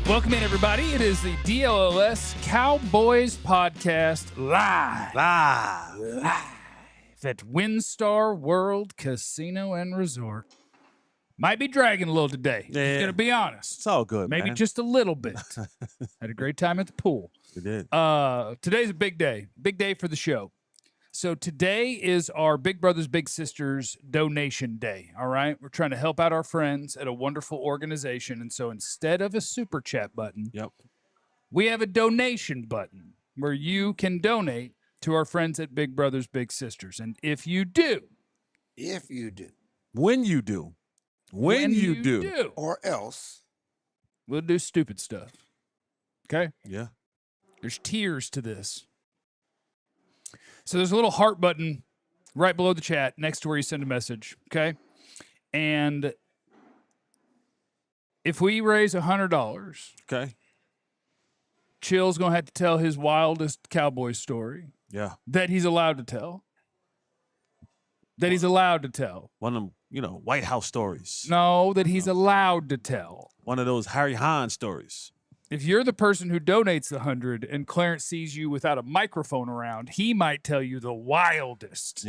Welcome in, everybody. It is the DLLS Cowboys podcast live at WinStar World Casino and Resort. Might be dragging a little today. Yeah. Just going to be honest. It's all good, Maybe man. just a little bit. Had a great time at the pool. We did. Today's a big day. Big day for the show. So today is our Big Brothers Big Sisters donation day, all right? We're trying to help out our friends at a wonderful organization. And so instead of a super chat button, we have a donation button where you can donate to our friends at Big Brothers Big Sisters. And if you do, when you do, or else, we'll do stupid stuff. Okay? Yeah. There's tiers to this. So there's a little heart button right below the chat next to where you send a message, okay? And if we raise $100, Okay. Chill's going to have to tell his wildest Cowboy story Yeah. that he's allowed to tell. That he's allowed to tell. One of them, White House stories. No, that he's allowed to tell. One of those Harry Hahn stories. If you're the person who donates the 100 and Clarence sees you without a microphone around, he might tell you the wildest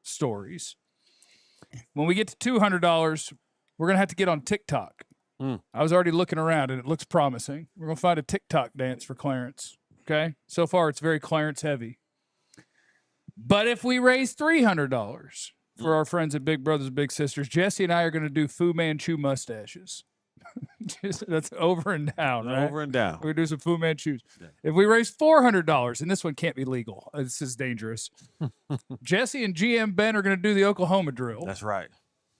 stories. When we get to $200, we're going to have to get on TikTok. I was already looking around, and it looks promising. We're going to find a TikTok dance for Clarence, okay? So far, it's very Clarence heavy. But if we raise $300 for our friends at Big Brothers Big Sisters, Jesse and I are going to do Fu Manchu mustaches. That's over and down, right? Over and down. We're going to do some Fu Manchus. Yeah. If we raise $400, and this one can't be legal. This is dangerous. Jesse and GM Ben are going to do the Oklahoma drill. That's right.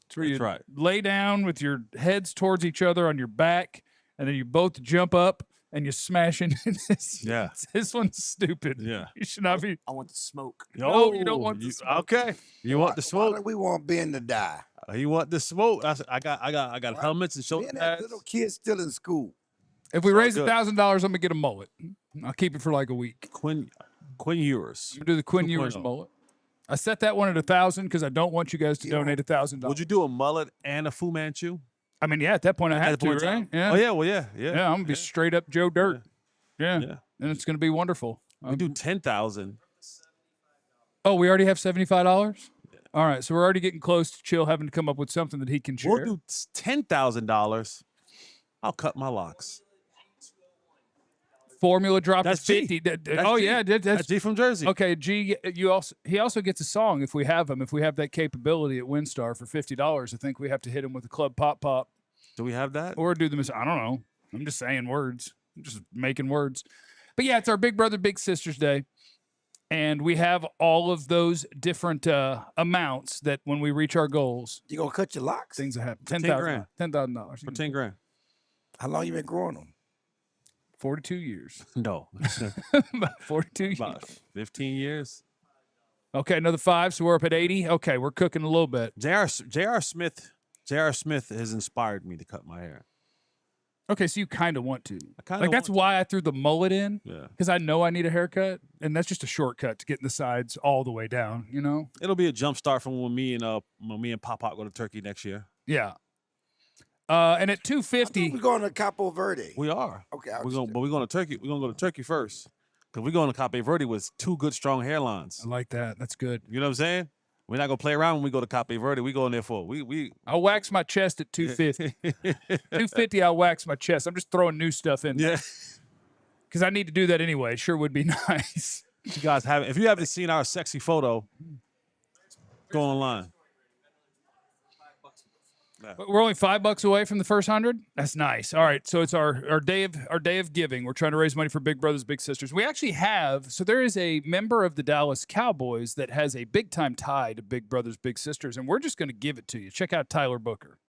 It's where you lay down with your heads towards each other on your back, and then you both jump up and you smash into this. Yeah. This one's stupid. Yeah. You should not be. I want the smoke. No, you don't want the smoke. Okay. You want the smoke? Why do we want Ben to die? You want the smoke? I got helmets and shoulder Ben, pads. that little kid's still in school. If we raise $1,000, I'm going to get a mullet. I'll keep it for like a week. Quinn Ewers. I'm going to do the Quinn Ewers mullet. I set that one at 1,000 because I don't want you guys to donate $1,000. Would you do a mullet and a Fu Manchu? I mean, yeah, at that point I had to, right? Yeah. Oh, yeah, well, yeah. Yeah, I'm going to be straight up Joe Dirt. Yeah. And it's going to be wonderful. We do 10,000. Oh, we already have $75? Yeah. All right, so we're already getting close to Chill having to come up with something that he can share. We'll do $10,000. I'll cut my locks. Formula dropped That's to 50. That's G from Jersey. Okay, G. He also gets a song if we have him. If we have that capability at WinStar for $50, I think we have to hit him with a club pop. Do we have that? Or do them? I don't know. I'm just saying words. I'm just making words. But yeah, it's our Big Brother Big Sisters Day, and we have all of those different amounts that when we reach our goals, You gonna cut your locks? things that happen. $10,000. $10,000 For 10 grand. How long you been growing them? 42 years. No. About 42 years. About 15 years. Okay, another 5, so we're up at 80. Okay, we're cooking a little bit. J.R. Smith has inspired me to cut my hair. Okay, so you kind of want to. That's that's why I threw the mullet in. Yeah. Because I know I need a haircut, and that's just a shortcut to getting the sides all the way down, It'll be a jump start from when me and Pop go to Turkey next year. Yeah. And at 250, We're going to Capo Verde. We are. Okay, we're going to Turkey. We're going to go to Turkey first. Because we're going to Cape Verde with 2 good, strong hairlines. I like that. That's good. You know what I'm saying? We're not going to play around when we go to Cape Verde. We go in there for I'll wax my chest at 250. 250, I'll wax my chest. I'm just throwing new stuff in. Yeah. Because I need to do that anyway. Sure would be nice. You guys if you haven't seen our sexy photo, go online. We're only $5 away from the first 100. That's nice. All right, so it's our day of giving. We're trying to raise money for Big Brothers Big Sisters. We actually have there is a member of the Dallas Cowboys that has a big time tie to Big Brothers Big Sisters, and we're just going to give it to you. Check out Tyler Booker.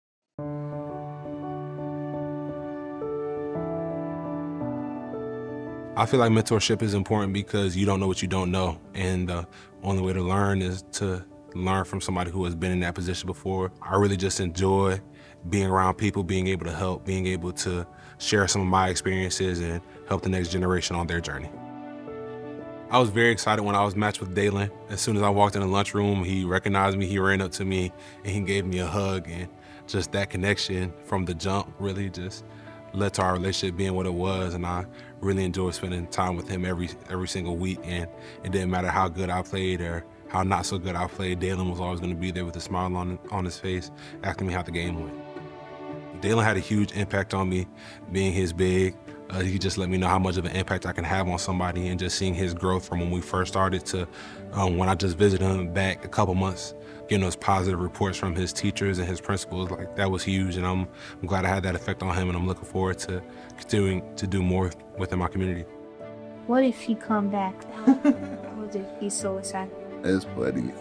I feel like mentorship is important because you don't know what you don't know, and the only way to learn is to learn from somebody who has been in that position before. I really just enjoy being around people, being able to help, being able to share some of my experiences and help the next generation on their journey. I was very excited when I was matched with Dalen. As soon as I walked in the lunchroom, he recognized me, he ran up to me, and he gave me a hug. And just that connection from the jump really just led to our relationship being what it was, and I really enjoyed spending time with him every single week. And it didn't matter how good I played or how not so good I played, Dalen was always going to be there with a smile on his face, asking me how the game went. Dalen had a huge impact on me, being his big. He just let me know how much of an impact I can have on somebody, and just seeing his growth from when we first started to when I just visited him back a couple months, getting those positive reports from his teachers and his principals, like that was huge. And I'm glad I had that effect on him, and I'm looking forward to continuing to do more within my community. What if he come back? What if he's suicide? That's funny.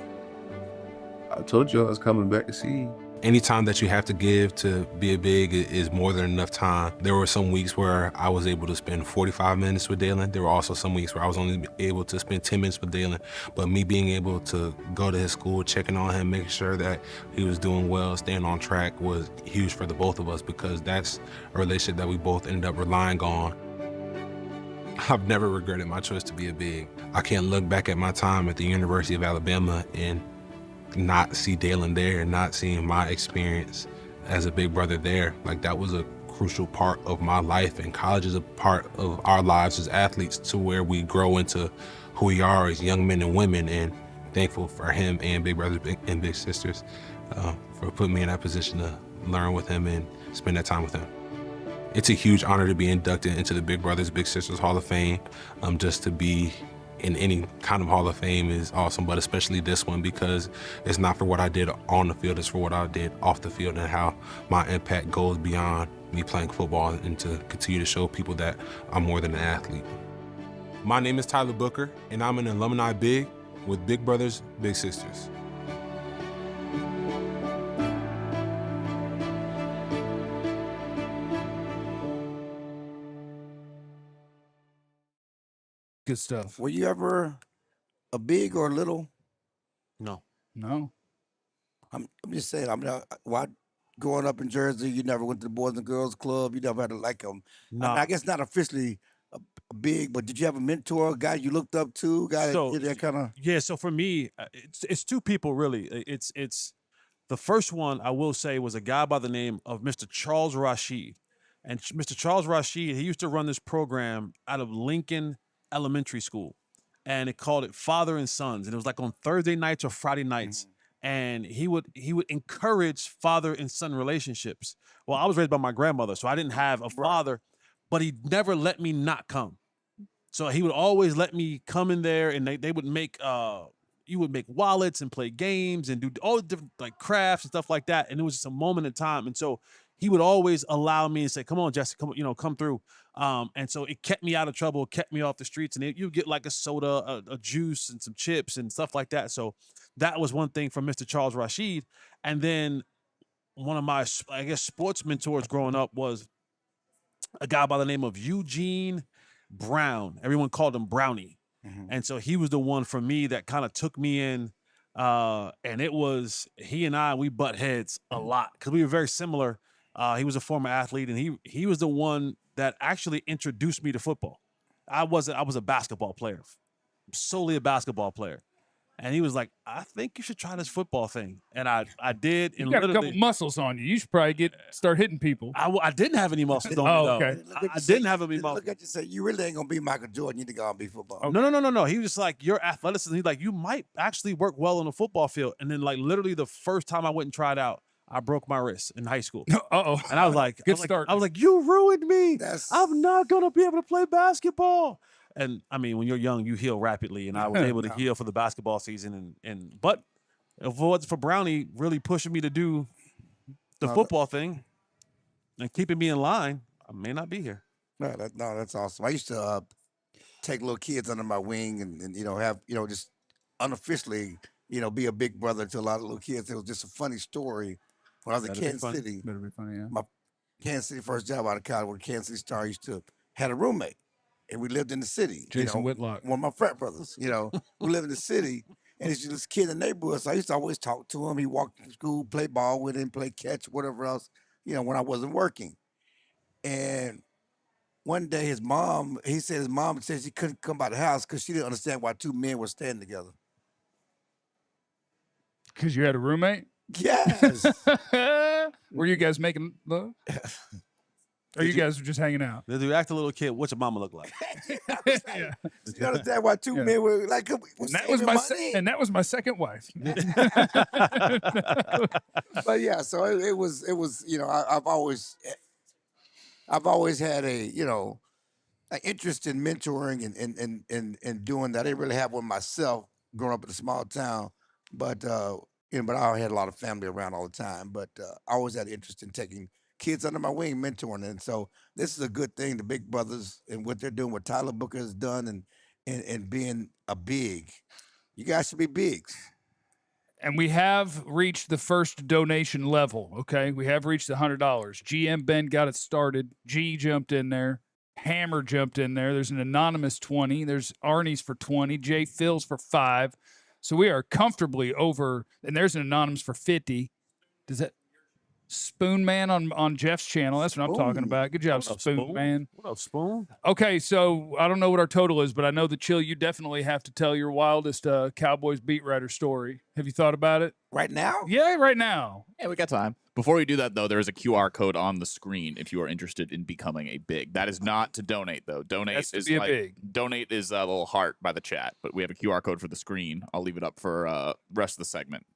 I told you I was coming back to see you. Any time that you have to give to be a big is more than enough time. There were some weeks where I was able to spend 45 minutes with Dalen. There were also some weeks where I was only able to spend 10 minutes with Dalen. But me being able to go to his school, checking on him, making sure that he was doing well, staying on track was huge for the both of us, because that's a relationship that we both ended up relying on. I've never regretted my choice to be a big. I can't look back at my time at the University of Alabama and not see Dalen there and not seeing my experience as a big brother there. Like, that was a crucial part of my life, and college is a part of our lives as athletes, to where we grow into who we are as young men and women. And thankful for him and big brothers and big sisters for putting me in that position to learn with him and spend that time with him. It's a huge honor to be inducted into the Big Brothers Big Sisters Hall of Fame. Just to be in any kind of Hall of Fame is awesome, but especially this one, because it's not for what I did on the field, it's for what I did off the field, and how my impact goes beyond me playing football, and to continue to show people that I'm more than an athlete. My name is Tyler Booker, and I'm an alumni big with Big Brothers Big Sisters. Good stuff. Were you ever a big or a little? No. I'm just saying. Why growing up in Jersey, you never went to the Boys and Girls Club. You never had to like them. No. I guess not officially a big, but did you have a mentor, a guy you looked up to, guy that kind of? Yeah. So for me, it's two people really. It's the first one I will say was a guy by the name of Mr. Charles Rashid, and Mr. Charles Rashid, he used to run this program out of Lincoln Elementary School, and it called it Father and Sons, and it was like on Thursday nights or Friday nights. And he would encourage father and son relationships. Well, I was raised by my grandmother, so I didn't have a father, but he never let me not come. So he would always let me come in there, and they would make you would make wallets and play games and do all the different like crafts and stuff like that. And it was just a moment in time. And so he would always allow me and say, "Come on, Jesse, come through." And so it kept me out of trouble, kept me off the streets, and you get like a soda, a juice, and some chips and stuff like that. So that was one thing from Mr. Charles Rashid. And then one of my, I guess, sports mentors growing up was a guy by the name of Eugene Brown. Everyone called him Brownie. And so he was the one for me that kind of took me in. And it was, he and we butt heads a lot because we were very similar. He was a former athlete, and he was the one that actually introduced me to football. I was a basketball player, solely a basketball player. And he was like, "I think you should try this football thing." And I did. You got a couple muscles on you. You should probably start hitting people. I didn't have any muscles on me, though. Okay. I didn't have any muscles. Look at you say, you really ain't going to be Michael Jordan. You need to go out and be football. Okay. No. He was just like, your athleticism. He's like, you might actually work well on the football field. And then like literally the first time I went and tried out, I broke my wrist in high school. Uh-oh. And I was like, Good start. I was like, you ruined me. I'm not going to be able to play basketball. And I mean, when you're young, you heal rapidly, and I was able to heal for the basketball season. But if it wasn't for Brownie really pushing me to do the football thing and keeping me in line, I may not be here. No, that's awesome. I used to take little kids under my wing and have just unofficially be a big brother to a lot of little kids. It was just a funny story when I was in Kansas City. Better be funny, yeah. My Kansas City first job out of college, where Kansas City Star had a roommate. And we lived in the city. Jason Whitlock. One of my frat brothers, we lived in the city. And it's just this kid in the neighborhood. So I used to always talk to him. He walked to school, play ball with him, play catch, whatever else, when I wasn't working. And one day his mom said she couldn't come by the house because she didn't understand why two men were staying together. Because you had a roommate? Yes. Were you guys making love? Or you guys were just hanging out? Did you ask the little kid, what's your mama look like? Yeah. You understand why two men were like, And that was my second wife. But yeah, so it was I've always had a an interest in mentoring and doing that. I didn't really have one myself growing up in a small town, but but I had a lot of family around all the time. But I always had an interest in taking kids under my wing, mentoring, and so this is a good thing. The Big Brothers and what they're doing, what Tyler Booker has done, and being a big. You guys should be bigs. And we have reached the first donation level, okay? We have reached the $100. GM Ben got it started. G jumped in there. Hammer jumped in there. There's an anonymous 20. There's Arnie's for 20. Jay Phil's for 5. So we are comfortably over. And there's an anonymous for 50. Does that Spoon Man on Jeff's channel? That's what I'm talking about. Good job, Spoon Man. What up, Spoon? Okay, so I don't know what our total is, but I know that Chill, you definitely have to tell your wildest Cowboys beat writer story. Have you thought about it? Right now? Yeah, right now. Yeah, we got time. Before we do that, though, there is a QR code on the screen if you are interested in becoming a big. That is not to donate, though. Donate is like big. Donate is a little heart by the chat, but we have a QR code for the screen. I'll leave it up for rest of the segment.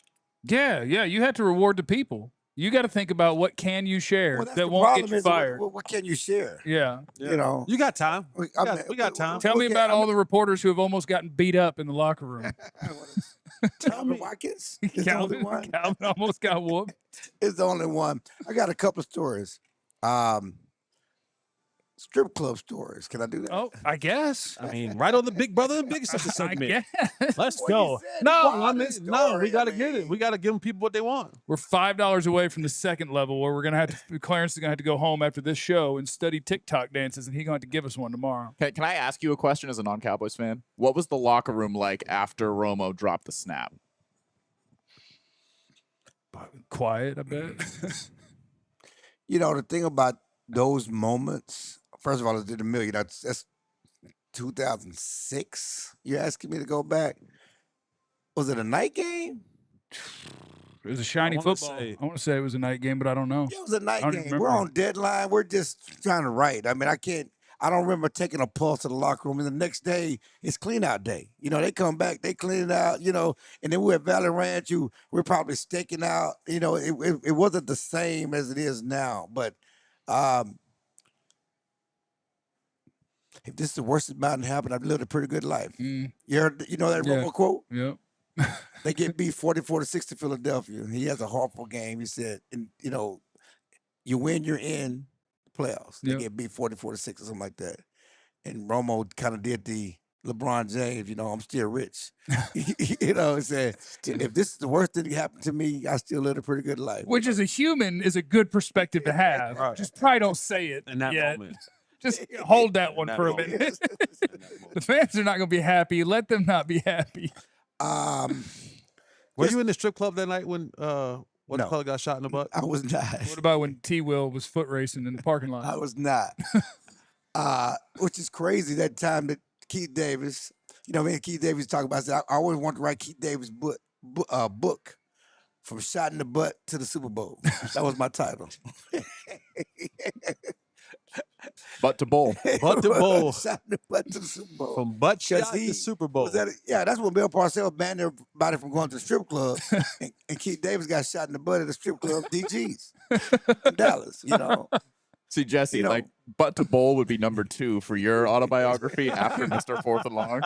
Yeah, you have to reward the people. You got to think about what can you share that won't get you fired. What can you share? Yeah. You got time. We got time. Tell me about all the reporters who have almost gotten beat up in the locker room. Tell me, Watkins. Calvin almost got whooped. It's the only one. I got a couple of stories. Strip club stories. Can I do that? Oh, I guess. I mean, right on the Big Brother and Big Sister segment. Let's Well, go. you said No, we story. got to get it. We got to give them people what they want. We're $5 away from the second level where we're going to have to, Clarence is going to have to go home after this show and study TikTok dances, and he's going to have to give us one tomorrow. Okay, can I ask you a question as a non-Cowboys fan? What was the locker room like after Romo dropped the snap? Quiet, I bet. The thing about those moments, first of all, it's in a million. That's 2006. You're asking me to go back. Was it a night game? It was a shiny football. I want to say it was a night game, but I don't know. It was a night game. We're on deadline. We're just trying to write. I mean, I don't remember taking a pulse to the locker room. And the next day, it's clean out day. They come back, they clean it out, and then we're at Valley Ranch. We're probably staking out. It wasn't the same as it is now. But if this is the worst about to happen, I've lived a pretty good life. You heard, that Romo quote? Yep. They get beat 44-6 to Philadelphia. He has a horrible game. He said, and you win, you're in the playoffs. They get beat 44-6 or something like that. And Romo kind of did the LeBron James, I'm still rich. Said, if this is the worst thing that happened to me, I still live a pretty good life. Which as a human is a good perspective to have. Right. Just probably don't say it in that moment. Just hold that one for a minute. The fans are not going to be happy. Let them not be happy. Were you in the strip club that night when the color got shot in the butt? I was not. What about when T-Will was foot racing in the parking lot? I was not. Which is crazy. That time that Keith Davis, me and Keith Davis talk about that. I always wanted to write Keith Davis' book, From Shot in the Butt to the Super Bowl. That was my title. Butt to bowl. Butt to bowl. Shot in the butt to the Super Bowl. From butt shot to Super Bowl. That's when Bill Parcells banned everybody from going to the strip club. and Keith Davis got shot in the butt at the strip club, DG's in Dallas, See, Jesse, butt to bowl would be number 2 for your autobiography after Mr. Fourth and Long.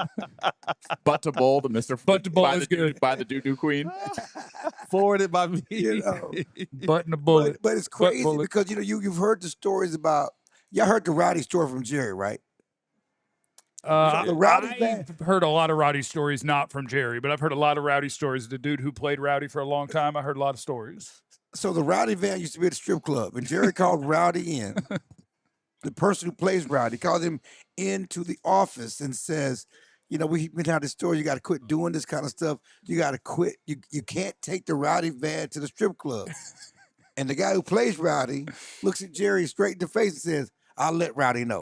Butt to bowl, the Mr. Butt to bowl is good. By the Doo-Doo Queen. Forwarded by me. Butt and the bullet. But it's crazy because, you've heard the stories about, y'all heard the Rowdy story from Jerry, right? I've heard a lot of Rowdy stories, not from Jerry, but I've heard a lot of Rowdy stories. The dude who played Rowdy for a long time, I heard a lot of stories. So the Rowdy van used to be at the strip club, and Jerry called Rowdy in. The person who plays Rowdy called him into the office and says, we've been having this story. You got to quit doing this kind of stuff. You got to quit. You can't take the Rowdy van to the strip club. And the guy who plays Rowdy looks at Jerry straight in the face and says, I'll let Rowdy know.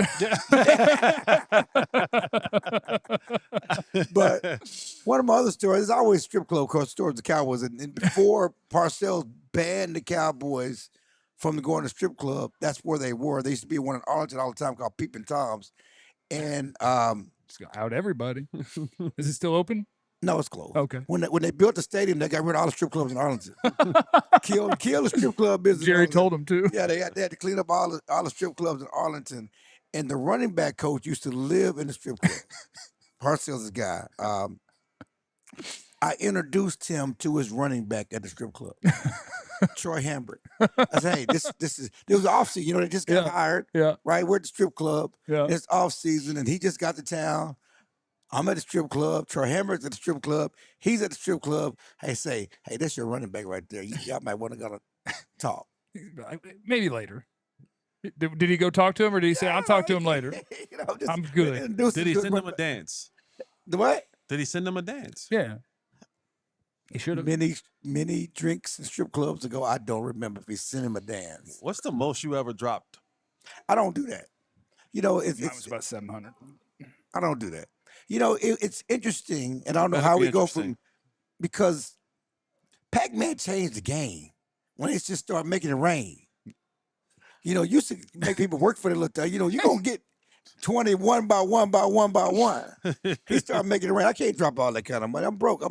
But one of my other stories, there's always strip club stories of the Cowboys. And before Parcells banned the Cowboys from going to strip club. That's where they were. They used to be one in Arlington all the time called Peeping Toms. And just out everybody. Is it still open? No, it's closed. Okay. When they built the stadium, they got rid of all the strip clubs in Arlington. kill the strip club business. Jerry told them to. Yeah, they had to clean up all the strip clubs in Arlington. And the running back coach used to live in the strip club. Parcells' guy. I introduced him to his running back at the strip club, Troy Hambrick. I said, "Hey, this was off season. You know, they just got hired. Yeah. Right. We're at the strip club. Yeah. It's off season, and he just got to town. I'm at the strip club. Troy Hambrick's at the strip club. He's at the strip club. Hey, that's your running back right there. Y'all might want to go talk. Maybe later. Did he go talk to him, or did he say, "I'll talk to him later"? I'm good. Did he send him a dance? The what? Did he send him a dance? Yeah. He should have. Many drinks and strip clubs ago, I don't remember if he sent him a dance. What's the most you ever dropped? I don't do that. You know, Mine was about 700. I don't do that. You know, it's interesting, and I don't know how we go from, because Pac-Man changed the game when they just started making it rain. You know, used to make people work for the little thing. You know, you're going to get 20 one by one by one by one. He started making it rain. I can't drop all that kind of money. I'm broke.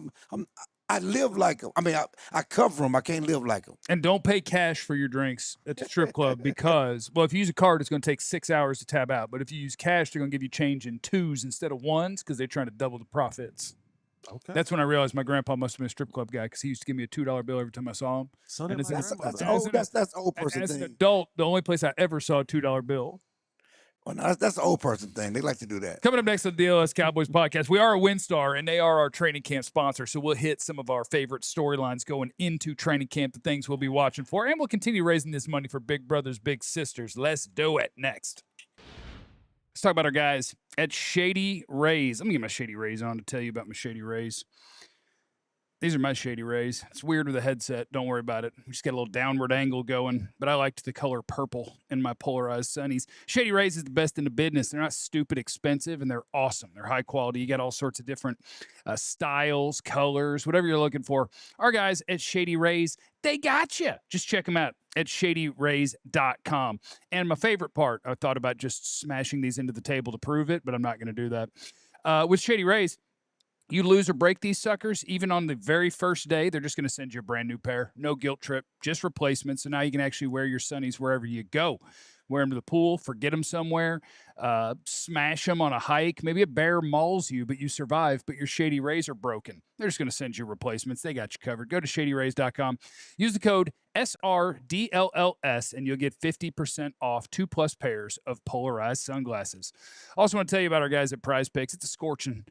I live like them. I mean, I cover them. I can't live like them. And don't pay cash for your drinks at the strip club because, well, if you use a card, it's going to take 6 hours to tab out. But if you use cash, they're going to give you change in 2s instead of 1s because they're trying to double the profits. Okay. That's when I realized my grandpa must have been a strip club guy because he used to give me a $2 bill every time I saw him. So and that's old person as thing. an adult, the only place I ever saw a $2 bill. Well, no, that's an old person thing. They like to do that. Coming up next on the DLS Cowboys podcast, we are a WinStar, and they are our training camp sponsor. So we'll hit some of our favorite storylines going into training camp, the things we'll be watching for, and we'll continue raising this money for big brothers, big sisters. Let's do it next. Let's talk about our guys at Shady Rays. I'm going to get my Shady Rays on to tell you about my Shady Rays. These are my Shady Rays. It's weird with a headset. Don't worry about it. We just got a little downward angle going, but I liked the color purple in my polarized sunnies. Shady Rays is the best in the business. They're not stupid expensive, and they're awesome. They're high quality. You got all sorts of different styles, colors, whatever you're looking for. Our guys at Shady Rays, they got you. Just check them out at shadyrays.com. And my favorite part, I thought about just smashing these into the table to prove it, but I'm not going to do that. With Shady Rays, you lose or break these suckers, even on the very first day, they're just going to send you a brand new pair. No guilt trip, just replacements. So now you can actually wear your sunnies wherever you go. Wear them to the pool, forget them somewhere, smash them on a hike. Maybe a bear mauls you, but you survive, but your Shady Rays are broken. They're just going to send you replacements. They got you covered. Go to shadyrays.com. Use the code SRDLLS, and you'll get 50% off 2+ pairs of polarized sunglasses. Also want to tell you about our guys at Prize Picks. It's a scorching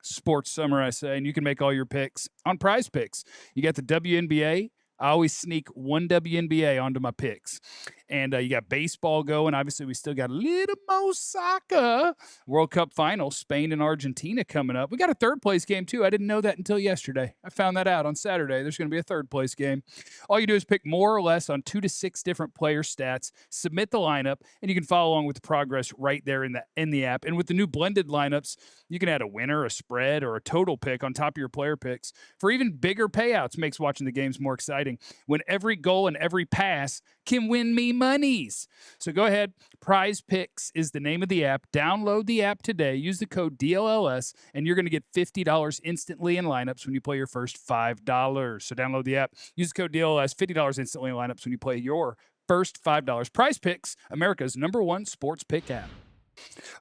sports summer, I say, and you can make all your picks on Prize Picks. You got the WNBA. I always sneak one WNBA onto my picks. And you got baseball going. Obviously, we still got a little more soccer. World Cup final, Spain and Argentina coming up. We got a third-place game, too. I didn't know that until yesterday. I found that out on Saturday. There's going to be a third-place game. All you do is pick more or less on 2 to 6 different player stats, submit the lineup, and you can follow along with the progress right there in the app. And with the new blended lineups, you can add a winner, a spread, or a total pick on top of your player picks. For even bigger payouts, makes watching the games more exciting when every goal and every pass can win me monies. So go ahead. Prize Picks is the name of the app. Download the app today. Use the code DLLS, and you're going to get $50 instantly in lineups when you play your first $5. So download the app. Use the code DLLS, $50 instantly in lineups when you play your first $5. Prize Picks, America's #1 sports pick app.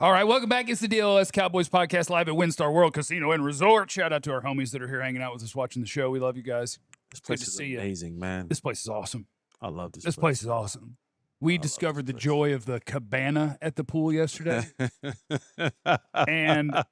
All right, welcome back. It's the DLS Cowboys podcast live at WinStar World Casino and Resort. Shout out to our homies that are here hanging out with us watching the show. We love you guys. This place is amazing, man. This place is awesome. I love this. This place is awesome. We discovered the joy of the cabana at the pool yesterday. And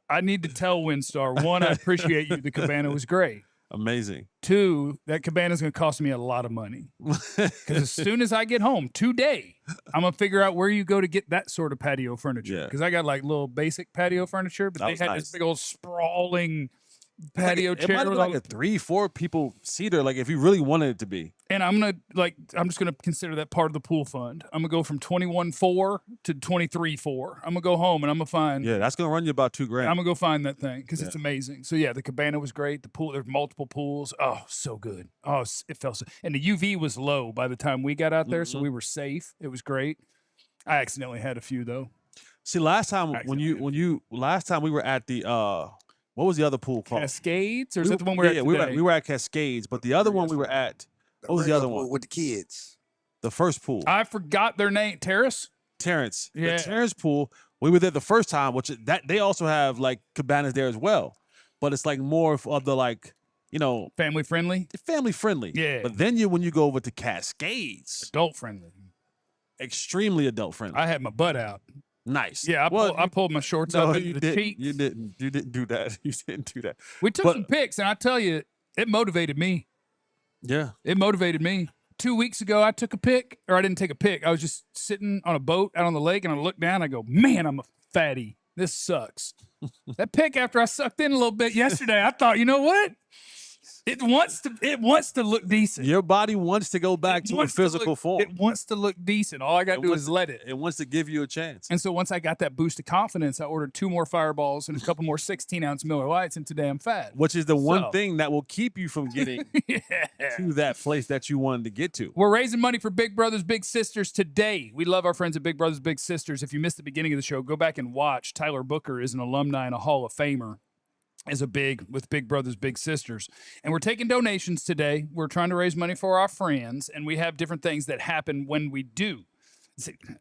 I need to tell WinStar, 1, I appreciate you. The cabana was great. Amazing. 2, that cabana is going to cost me a lot of money. Because as soon as I get home today, I'm going to figure out where you go to get that sort of patio furniture. Because I got like little basic patio furniture, but they had this big old sprawling, patio It chair. might be with like all- a 3-4 people seater, like if you really wanted it to be. And I'm just gonna consider that part of the pool fund. I'm gonna go from 21.4 to 23.4. I'm gonna go home and I'm gonna find. Yeah, that's gonna run you about $2,000. I'm gonna go find that thing because it's amazing. So yeah, the cabana was great. The pool, there's multiple pools. Oh, so good. Oh, it felt so. And the UV was low by the time we got out there, so we were safe. It was great. I accidentally had a few though. See, last time we were at the what was the other pool called? Cascades, or is that the one we're at today? we were at Cascades, but the other one we were at. What was the other one? With the kids. The first pool. I forgot their name. Terrace. Terrence. Yeah. The Terrence pool. We were there the first time, which that they also have like cabanas there as well, but it's like more of the like, family friendly. Family friendly. Yeah. But then when you go over to Cascades, Adult friendly. extremely adult friendly. I had my butt out. Nice. Yeah, I pulled my shorts up into the cheeks. You didn't do that. You didn't do that. We took some pics, and I tell you, it motivated me. Yeah. It motivated me. 2 weeks ago, I took a pic, or I didn't take a pic. I was just sitting on a boat out on the lake, and I looked down, and I go, man, I'm a fatty. This sucks. That pic after I sucked in a little bit yesterday, I thought, you know what? It wants to look decent. Your body wants to go back to a physical form. It wants to look decent. All I got to do is let it. It wants to give you a chance. And so once I got that boost of confidence, I ordered 2 more Fireballs and a couple more 16-ounce Miller Lights, and today I'm fat. Which is the one thing that will keep you from getting to that place that you wanted to get to. We're raising money for Big Brothers Big Sisters today. We love our friends at Big Brothers Big Sisters. If you missed the beginning of the show, go back and watch. Tyler Booker is an alumni and a Hall of Famer. With Big Brothers Big Sisters, and we're taking donations today. We're trying to raise money for our friends, and we have different things that happen when we do.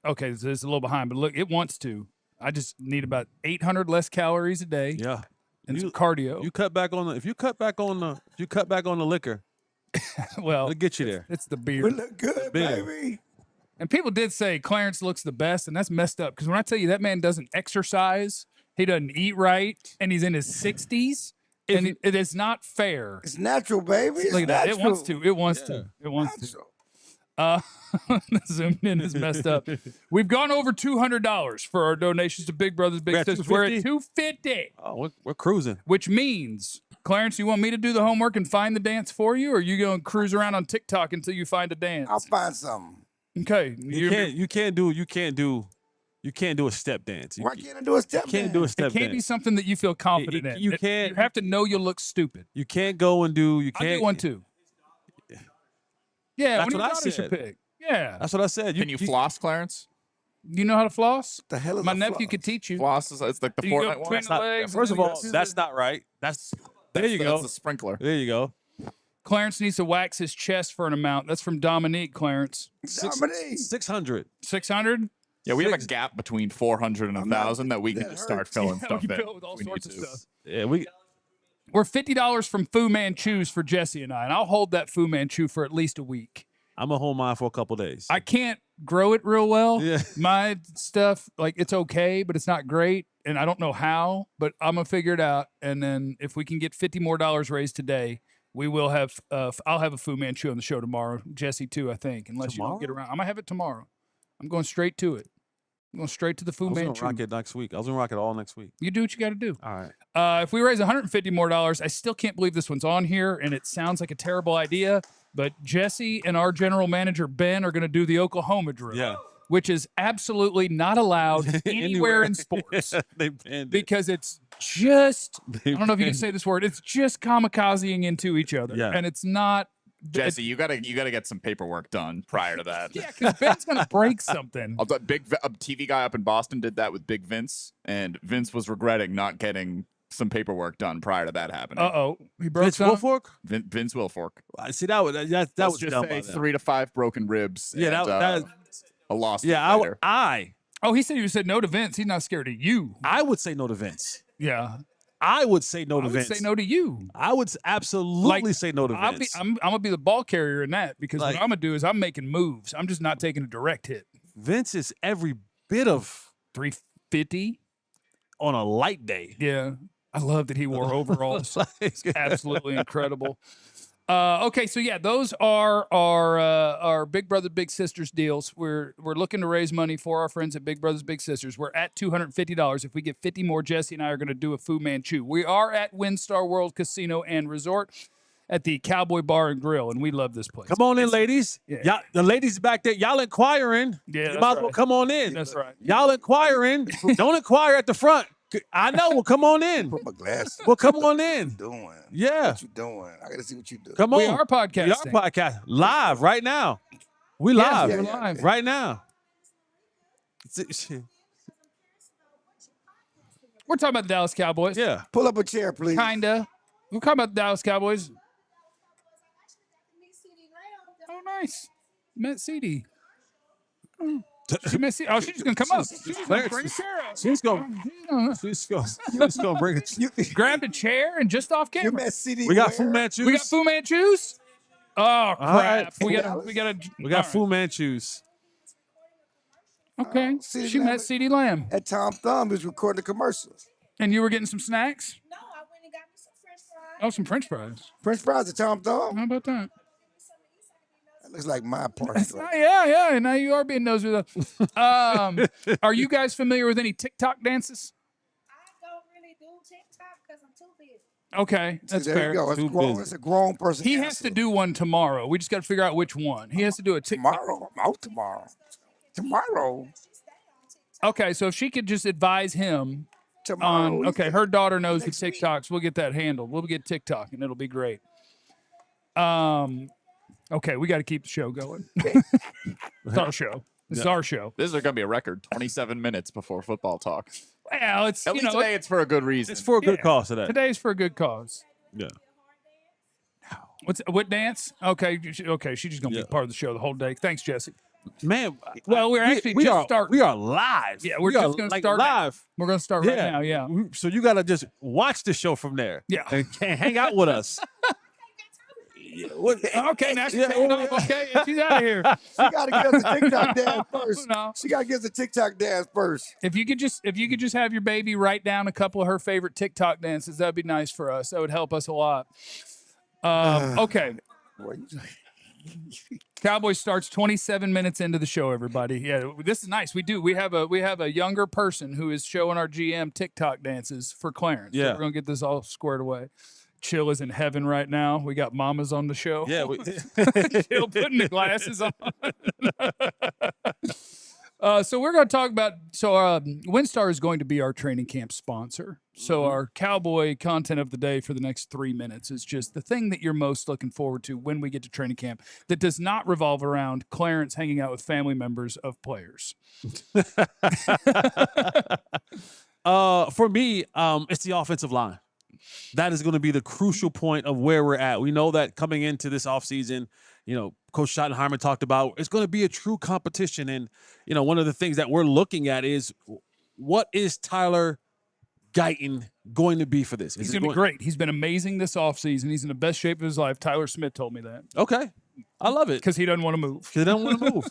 Okay, so it's a little behind, but look, it wants to. I just need about 800 less calories a day. Yeah, and some cardio. You cut back on the. If you cut back on the liquor, well, it'll get you there. It's the beer. We look good, baby. And people did say Clarence looks the best, and that's messed up because when I tell you that man doesn't exercise. He doesn't eat right, and he's in his 60s, and it is not fair. It's natural, baby. It's Look at natural. that. It wants to. It wants to. It wants to. Zoomed in is messed up. We've gone over $200 for our donations to Big Brothers Big Sisters. We're at $250. Oh, we're cruising. Which means, Clarence, you want me to do the homework and find the dance for you, or are you going to cruise around on TikTok until you find a dance? I'll find something. Okay. You can't do a step dance. Why can't I do a step dance? You can't do a step dance. It can't be something that you feel confident in. You can't. You have to know you'll look stupid. You can't go and do. You can't. I do one too. Yeah, that's when what I said. said. Pick. Yeah, that's what I said. Can you floss, Clarence? You know how to floss? The hell is my a nephew floss? could teach you. Floss is it's like the Fortnite one. First of all, that's not right. There you go. That's the sprinkler. There you go. Clarence needs to wax his chest for an amount. That's from Dominique. Clarence. Dominique. 600. 600. Yeah, we have a gap between 400 and 1,000 that we can just start filling stuff we in. fill with all sorts of stuff. Yeah, we're $50 from Fu Manchu's for Jesse and I, and I'll hold that Fu Manchu for at least a week. I'm gonna hold mine for a couple days. I can't grow it real well. Yeah. My stuff, like it's okay, but it's not great, and I don't know how, but I'm gonna figure it out. And then if we can get $50 more raised today, we will have. I'll have a Fu Manchu on the show tomorrow. Jesse too, I think, unless you don't get around. I'm gonna have it tomorrow. I'm going straight to it. I'm going straight to the Fu Manchu. I was gonna rock it next week. I was gonna rock it all next week. You do what you got to do. All right. If we raise $150 more, I still can't believe this one's on here, and it sounds like a terrible idea. But Jesse and our general manager Ben are going to do the Oklahoma drill. Yeah. Which is absolutely not allowed anywhere in sports. They banned because it's just, I don't know if you can say this word, it's just kamikazing into each other. Yeah. And it's not. Jesse, you gotta get some paperwork done prior to that. Yeah, because Ben's gonna break something. A TV guy up in Boston did that with Big Vince, and Vince was regretting not getting some paperwork done prior to that happening. He broke Vince Wilfork. Vince Wilfork. I see that was that Let's was just dumb say by them. 3 to 5 broken ribs. Yeah, and, a loss. Yeah, later. He said you said no to Vince. He's not scared of you. I would say no to Vince. Yeah. I would say no to I would Vince. say no to you. I would absolutely say no to Vince. I'm gonna be the ball carrier in that because what I'm gonna do is I'm making moves. I'm just not taking a direct hit. Vince is every bit of 350 on a light day. Yeah. I love that he wore overalls. It's absolutely incredible. Okay, so yeah, those are our Big Brother Big Sisters deals. We're looking to raise money for our friends at Big Brothers Big Sisters. We're at $250. If we get 50 more, Jesse and I are going to do a Fu Manchu. We are at WinStar World Casino and Resort at the Cowboy Bar and Grill, and we love this place. Come on in, ladies. Yeah. Y'all, the ladies back there, y'all inquiring. Yeah, you might as well come on in. That's right. Y'all inquiring. Don't inquire at the front. I know. Well, come on in. Put my glasses. Well, come on in. What you doing? Yeah. What you doing? I gotta see what you do. Come on. We are podcasting. We are podcasting live right now. We live. We're live right now. We're talking about the Dallas Cowboys. Yeah. Pull up a chair, please. Kinda. We're talking about the Dallas Cowboys. Oh, nice. Met CD. Oh. She met CD. Oh, she's just gonna come up. She's just gonna bring a chair up. She's gonna bring it. You grabbed a chair and just off camera. You met CD. We got Fu Manchus. We got Fu Manchus. Oh crap! right. We got Fu Manchus. Okay. CD She Lamb met CD Lamb. At Tom Thumb is recording a commercial. And you were getting some snacks? No, I went and got me some French fries. Oh, some French fries. French fries at Tom Thumb. How about that? That looks like my party. Yeah. Now you are being nosy with us. Are you guys familiar with any TikTok dances? I don't really do TikTok because I'm too busy. Okay, that's there fair. you go. It's a grown person. He has to do one tomorrow. We just got to figure out which one. He has to do a TikTok. Tomorrow. I'm out tomorrow. Tomorrow. Okay, so if she could just advise him Tomorrow. on, okay, her daughter knows the TikToks. We'll get that handled. We'll get TikTok, and it'll be great. Okay, we got to keep the show going. It's our show. This is our show. This is going to be a record 27 minutes before football talk. Well, it's At least today it's for a good reason. It's for a good cause today. Today's for a good cause. Yeah. What dance? Okay, she's just gonna be part of the show the whole day. Thanks, Jesse. Man, well, we're actually we just are starting. We are live. Yeah, we're just gonna start live. Now. We're gonna start right now. Yeah. So you gotta just watch the show from there. Yeah. And hang out with us. Okay, now she's taking off. Okay, and she's out of here. She gotta get us a TikTok dance first. No. She gotta get us a TikTok dance first. If you could just have your baby write down a couple of her favorite TikTok dances, that'd be nice for us. That would help us a lot. Okay. Cowboys starts 27 minutes into the show, everybody. Yeah, this is nice. We have a younger person who is showing our GM TikTok dances for Clarence. Yeah. So we're gonna get this all squared away. Chill is in heaven right now. We got mamas on the show. Yeah, Chill putting the glasses on. So we're going to talk about. So WinStar is going to be our training camp sponsor. So our Cowboy content of the day for the next 3 minutes is just the thing that you're most looking forward to when we get to training camp that does not revolve around Clarence hanging out with family members of players. For me, it's the offensive line. That is going to be the crucial point of where we're at. We know that coming into this offseason, Coach Schottenheimer talked about it's going to be a true competition. And, one of the things that we're looking at is what is Tyler Guyton going to be for this? He's going to be great. He's been amazing this offseason. He's in the best shape of his life. Tyler Smith told me that. Okay. I love it. Because he doesn't want to move. He doesn't want to move.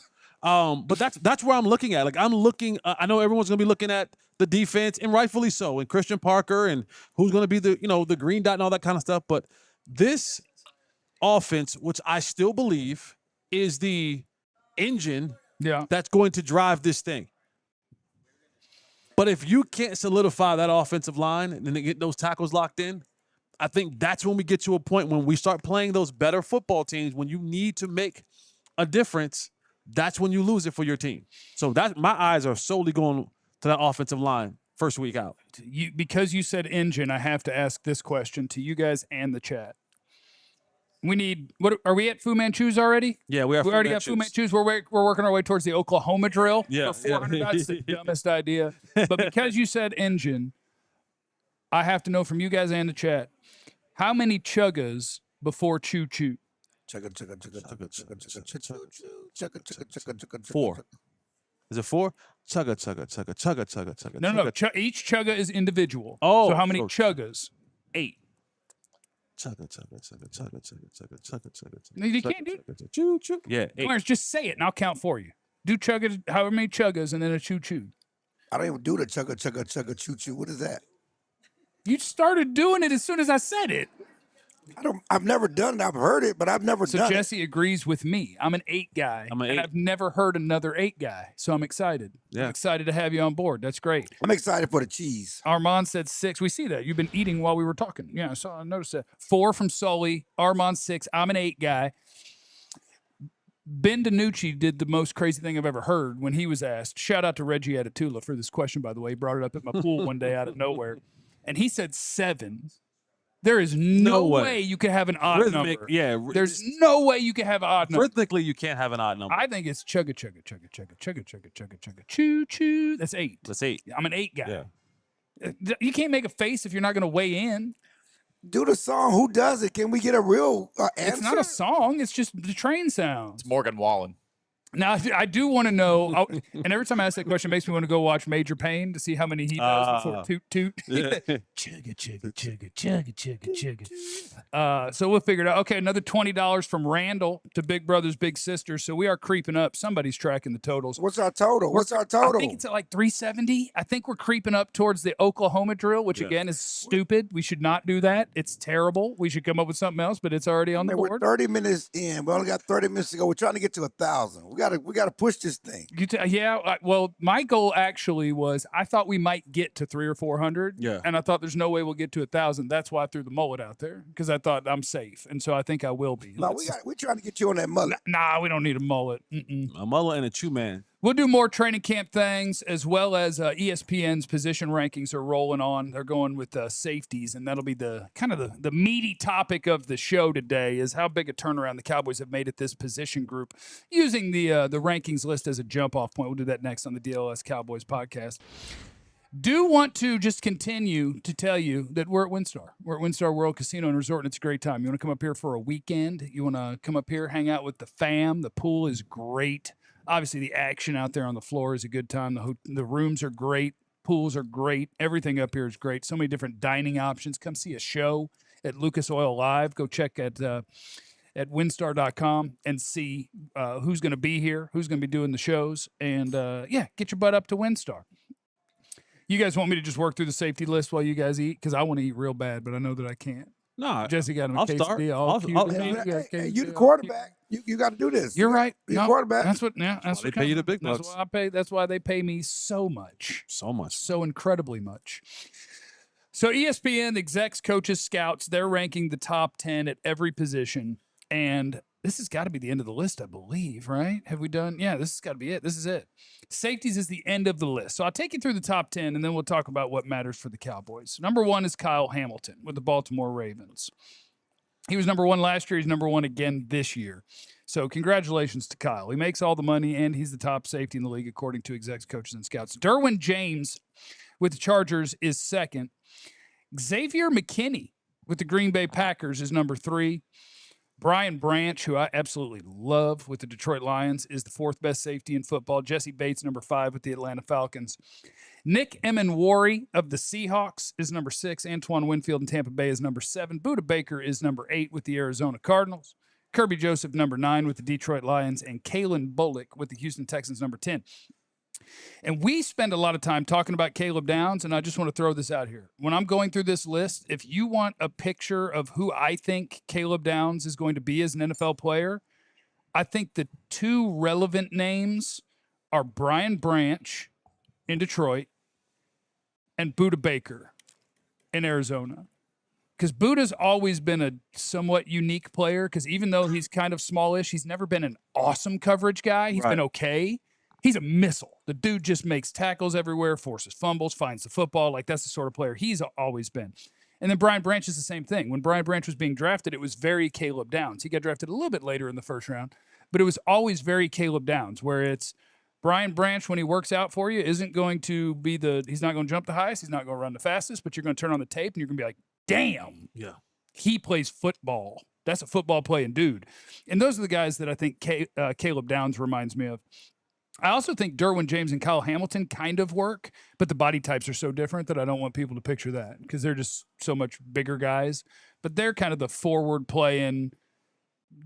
But that's where I'm looking at. Like I'm looking. I know everyone's going to be looking at the defense, and rightfully so, and Christian Parker, and who's going to be the green dot and all that kind of stuff. But this offense, which I still believe is the engine, that's going to drive this thing. But if you can't solidify that offensive line and then get those tackles locked in, I think that's when we get to a point when we start playing those better football teams. When you need to make a difference, that's when you lose it for your team. So my eyes are solely going to that offensive line first week out. Because you said engine, I have to ask this question to you guys and the chat. We need, are we at Fu Manchus already? Yeah, we already got Fu Manchus. We're working our way towards the Oklahoma drill. Yeah. For 400. That's the dumbest idea. But because you said engine, I have to know from you guys and the chat, how many chuggas before choo-choo? Chugga, chugga, chugga, chugga, chugga, chugga, chugga, chugga, chugga, chugga, 4. Is it 4? Chugga, chugga, chugga, chugga, chugga, chugga. No. Each chugga is individual. Oh. So how many chuggas? 8. Chugga, chugga, chugga, chugga, chugga, chugga, chugga, chugga. No, you can't do it. Choo, choo. Yeah, 8. Clarence, just say it and I'll count for you. Do chuggas, however many chuggas, and then a choo-choo. I don't even do the chugga, chugga, chugga, choo-choo. What is that? You started doing it as soon as I said it. I've never done it. I've heard it, but I've never done it. So Jesse agrees with me. I'm an 8 guy. And I've never heard another 8 guy. So I'm excited. Yeah. I'm excited to have you on board. That's great. I'm excited for the cheese. Armand said 6. We see that. You've been eating while we were talking. Yeah, so I noticed that. 4 from Sully. Armand 6. I'm an 8 guy. Ben DiNucci did the most crazy thing I've ever heard when he was asked. Shout out to Reggie Atatula for this question, by the way. He brought it up at my pool one day out of nowhere. And he said 7. There is no way you can have an odd number. Yeah. There's no way you can have an odd number. Rhythmically, you can't have an odd number. I think it's chugga, chugga, chugga, chugga, chugga, chugga, chugga, chugga, choo, choo. That's 8. That's 8. I'm an 8 guy. Yeah. You can't make a face if you're not going to weigh in. Do the song. Who does it? Can we get a real answer? It's not a song. It's just the train sounds. It's Morgan Wallen. Now, I do want to know, and every time I ask that question, it makes me want to go watch Major Payne to see how many he does before toot toot. Chugga, chugga, chugga, chugga, chugga, chugga. So we'll figure it out. Okay, another $20 from Randall to Big Brothers Big Sisters. So we are creeping up. Somebody's tracking the totals. What's our total? What's our total? I think it's at like 370. I think we're creeping up towards the Oklahoma drill, which again is stupid. We should not do that. It's terrible. We should come up with something else, but it's already on the board. We're 30 minutes in. We only got 30 minutes to go. We're trying to get to 1,000. We got to push this thing. Well, my goal actually was I thought we might get to 300 or 400. Yeah. And I thought there's no way we'll get to 1,000. That's why I threw the mullet out there because I thought I'm safe, and so I think I will be. No, we're trying to get you on that mullet. Nah, we don't need a mullet. A mullet and a chew man. We'll do more training camp things as well as ESPN's position rankings are rolling on. They're going with safeties, and that'll be the kind of the meaty topic of the show today is how big a turnaround the Cowboys have made at this position group using the rankings list as a jump-off point. We'll do that next on the DLS Cowboys podcast. Do want to just continue to tell you that we're at WinStar. We're at WinStar World Casino and Resort, and it's a great time. You want to come up here for a weekend? You want to come up here, hang out with the fam? The pool is great. Obviously, the action out there on the floor is a good time. The rooms are great. Pools are great. Everything up here is great. So many different dining options. Come see a show at Lucas Oil Live. Go check at winstar.com and see who's going to be here, who's going to be doing the shows. And, get your butt up to WinStar. You guys want me to just work through the safety list while you guys eat? Because I want to eat real bad, but I know that I can't. No, Jesse got him a I'll quesadilla. start. You the quarterback. You got to do this. You're right. You're quarterback. That's what. Yeah, that's they what pay you the big bucks. That's why I pay. That's why they pay me so much. So incredibly much. So ESPN execs, coaches, scouts, they're ranking the top 10 at every position, and this has got to be the end of the list, I believe. Right? Have we done? Yeah, this has got to be it. This is it. Safeties is the end of the list. So I'll take you through the top 10, and then we'll talk about what matters for the Cowboys. Number 1 is Kyle Hamilton with the Baltimore Ravens. He was number 1 last year. He's number 1 again this year. So congratulations to Kyle. He makes all the money, and he's the top safety in the league, according to execs, coaches, and scouts. Derwin James with the Chargers is second. Xavier McKinney with the Green Bay Packers is number 3. Brian Branch, who I absolutely love with the Detroit Lions, is the 4th best safety in football. Jesse Bates, number 5 with the Atlanta Falcons. Nick Emenwari of the Seahawks is number 6. Antoine Winfield in Tampa Bay is number 7. Budda Baker is number 8 with the Arizona Cardinals. Kirby Joseph, number 9 with the Detroit Lions. And Kalen Bullock with the Houston Texans, number 10. And we spend a lot of time talking about Caleb Downs, and I just want to throw this out here. When I'm going through this list, if you want a picture of who I think Caleb Downs is going to be as an NFL player, I think the 2 relevant names are Brian Branch in Detroit and Budda Baker in Arizona. Because Buda's always been a somewhat unique player, because even though he's kind of smallish, he's never been an awesome coverage guy. He's been okay. He's a missile. The dude just makes tackles everywhere, forces fumbles, finds the football. Like, that's the sort of player he's always been. And then Brian Branch is the same thing. When Brian Branch was being drafted, it was very Caleb Downs. He got drafted a little bit later in the first round, but it was always very Caleb Downs, where it's Brian Branch, when he works out for you, isn't going to be he's not going to jump the highest, he's not going to run the fastest, but you're going to turn on the tape and you're going to be like, damn, he plays football. That's a football playing dude. And those are the guys that I think Caleb Downs reminds me of. I also think Derwin James and Kyle Hamilton kind of work, but the body types are so different that I don't want people to picture that because they're just so much bigger guys. But they're kind of the forward playing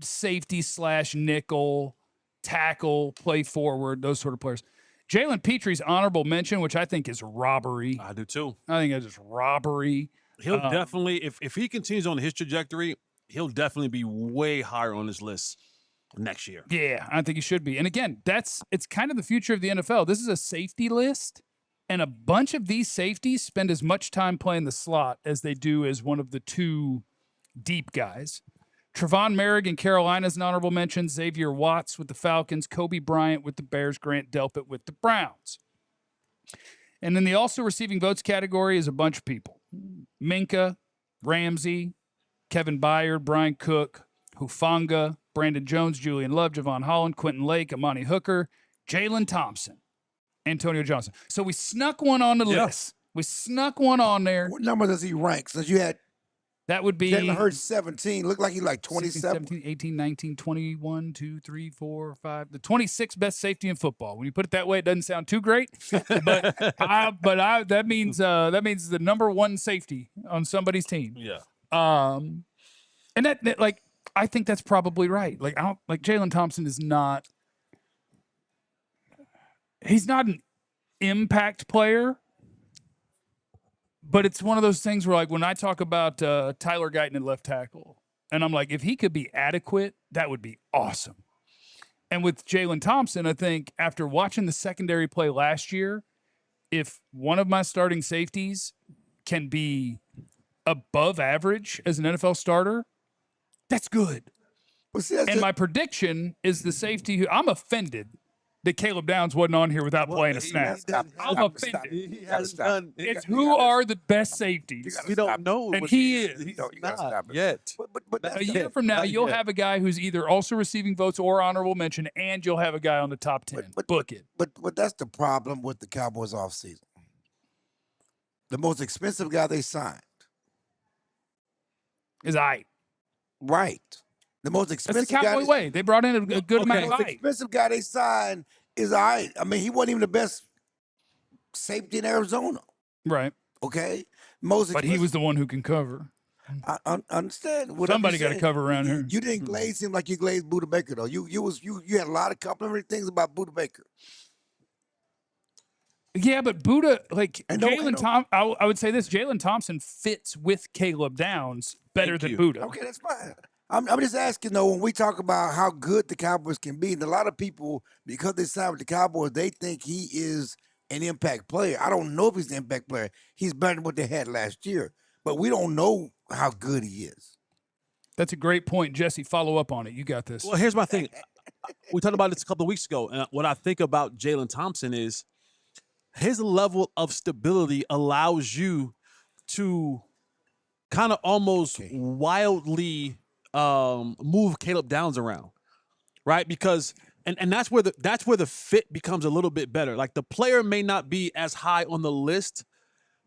safety / nickel, tackle, play forward, those sort of players. Jalen Petry's honorable mention, which I think is robbery. I do too. I think it's just robbery. He'll definitely, if he continues on his trajectory, he'll definitely be way higher on this list next year. Yeah, I think he should be. And again, it's kind of the future of the NFL. This is a safety list, and a bunch of these safeties spend as much time playing the slot as they do as one of the two deep guys. Trevon Merrick in Carolina is an honorable mention. Xavier Watts with the Falcons. Kobe Bryant with the Bears. Grant Delpit with the Browns. And then the also receiving votes category is a bunch of people. Minka, Ramsey, Kevin Byard, Brian Cook, Hufanga, Brandon Jones, Julian Love, Javon Holland, Quentin Lake, Amani Hooker, Jalen Thompson, Antonio Johnson. So we snuck one on the list. We snuck one on there. What number does he rank? Since you had that would be Jalen Hurts 17. Looked like he like 27. 16, 17, 18, 19, 21, 2, 3, 4, 5. The 26th best safety in football. When you put it that way, it doesn't sound too great. But that means the number one safety on somebody's team. Yeah. And that like I think that's probably right. Like Jalen Thompson is not. He's not an impact player. But it's one of those things where, like, when I talk about Tyler Guyton at left tackle, and I'm like, if he could be adequate, that would be awesome. And with Jalen Thompson, I think after watching the secondary play last year, if one of my starting safeties can be above average as an NFL starter, that's good. And my prediction is the safety who I'm offended that Caleb Downs wasn't on here without playing a snap. I'm offended. It's who are the best safeties. We don't know. And he is. You gotta stop it. Yet. But A year from now, you'll have a guy who's either also receiving votes or honorable mention, and you'll have a guy on the top 10. Book it. But that's the problem with the Cowboys offseason. The most expensive guy they signed is Ike. Right. The most expensive That's the Cowboy way. They brought in a good amount of The most height. expensive guy they signed is Ike. I mean, he wasn't even the best safety in Arizona. Right. Okay. But he was the one who can cover. I understand. Somebody got to cover around here. You didn't glaze him like you glazed Buda Baker, though. You had a lot of complimentary things about Buda Baker. Yeah, but Buda, like Jalen Thompson, I would say this: Jalen Thompson fits with Caleb Downs better than Buda. Okay, that's fine. I'm just asking, though, when we talk about how good the Cowboys can be, and a lot of people, because they signed with the Cowboys, they think he is an impact player. I don't know if he's an impact player. He's better than what they had last year, but we don't know how good he is. That's a great point, Jesse. Follow up on it. You got this. Well, here's my thing. We talked about this a couple of weeks ago, and what I think about Jalen Thompson is his level of stability allows you to kind of almost wildly move Caleb Downs around, right? Because and that's where the fit becomes a little bit better. Like the player may not be as high on the list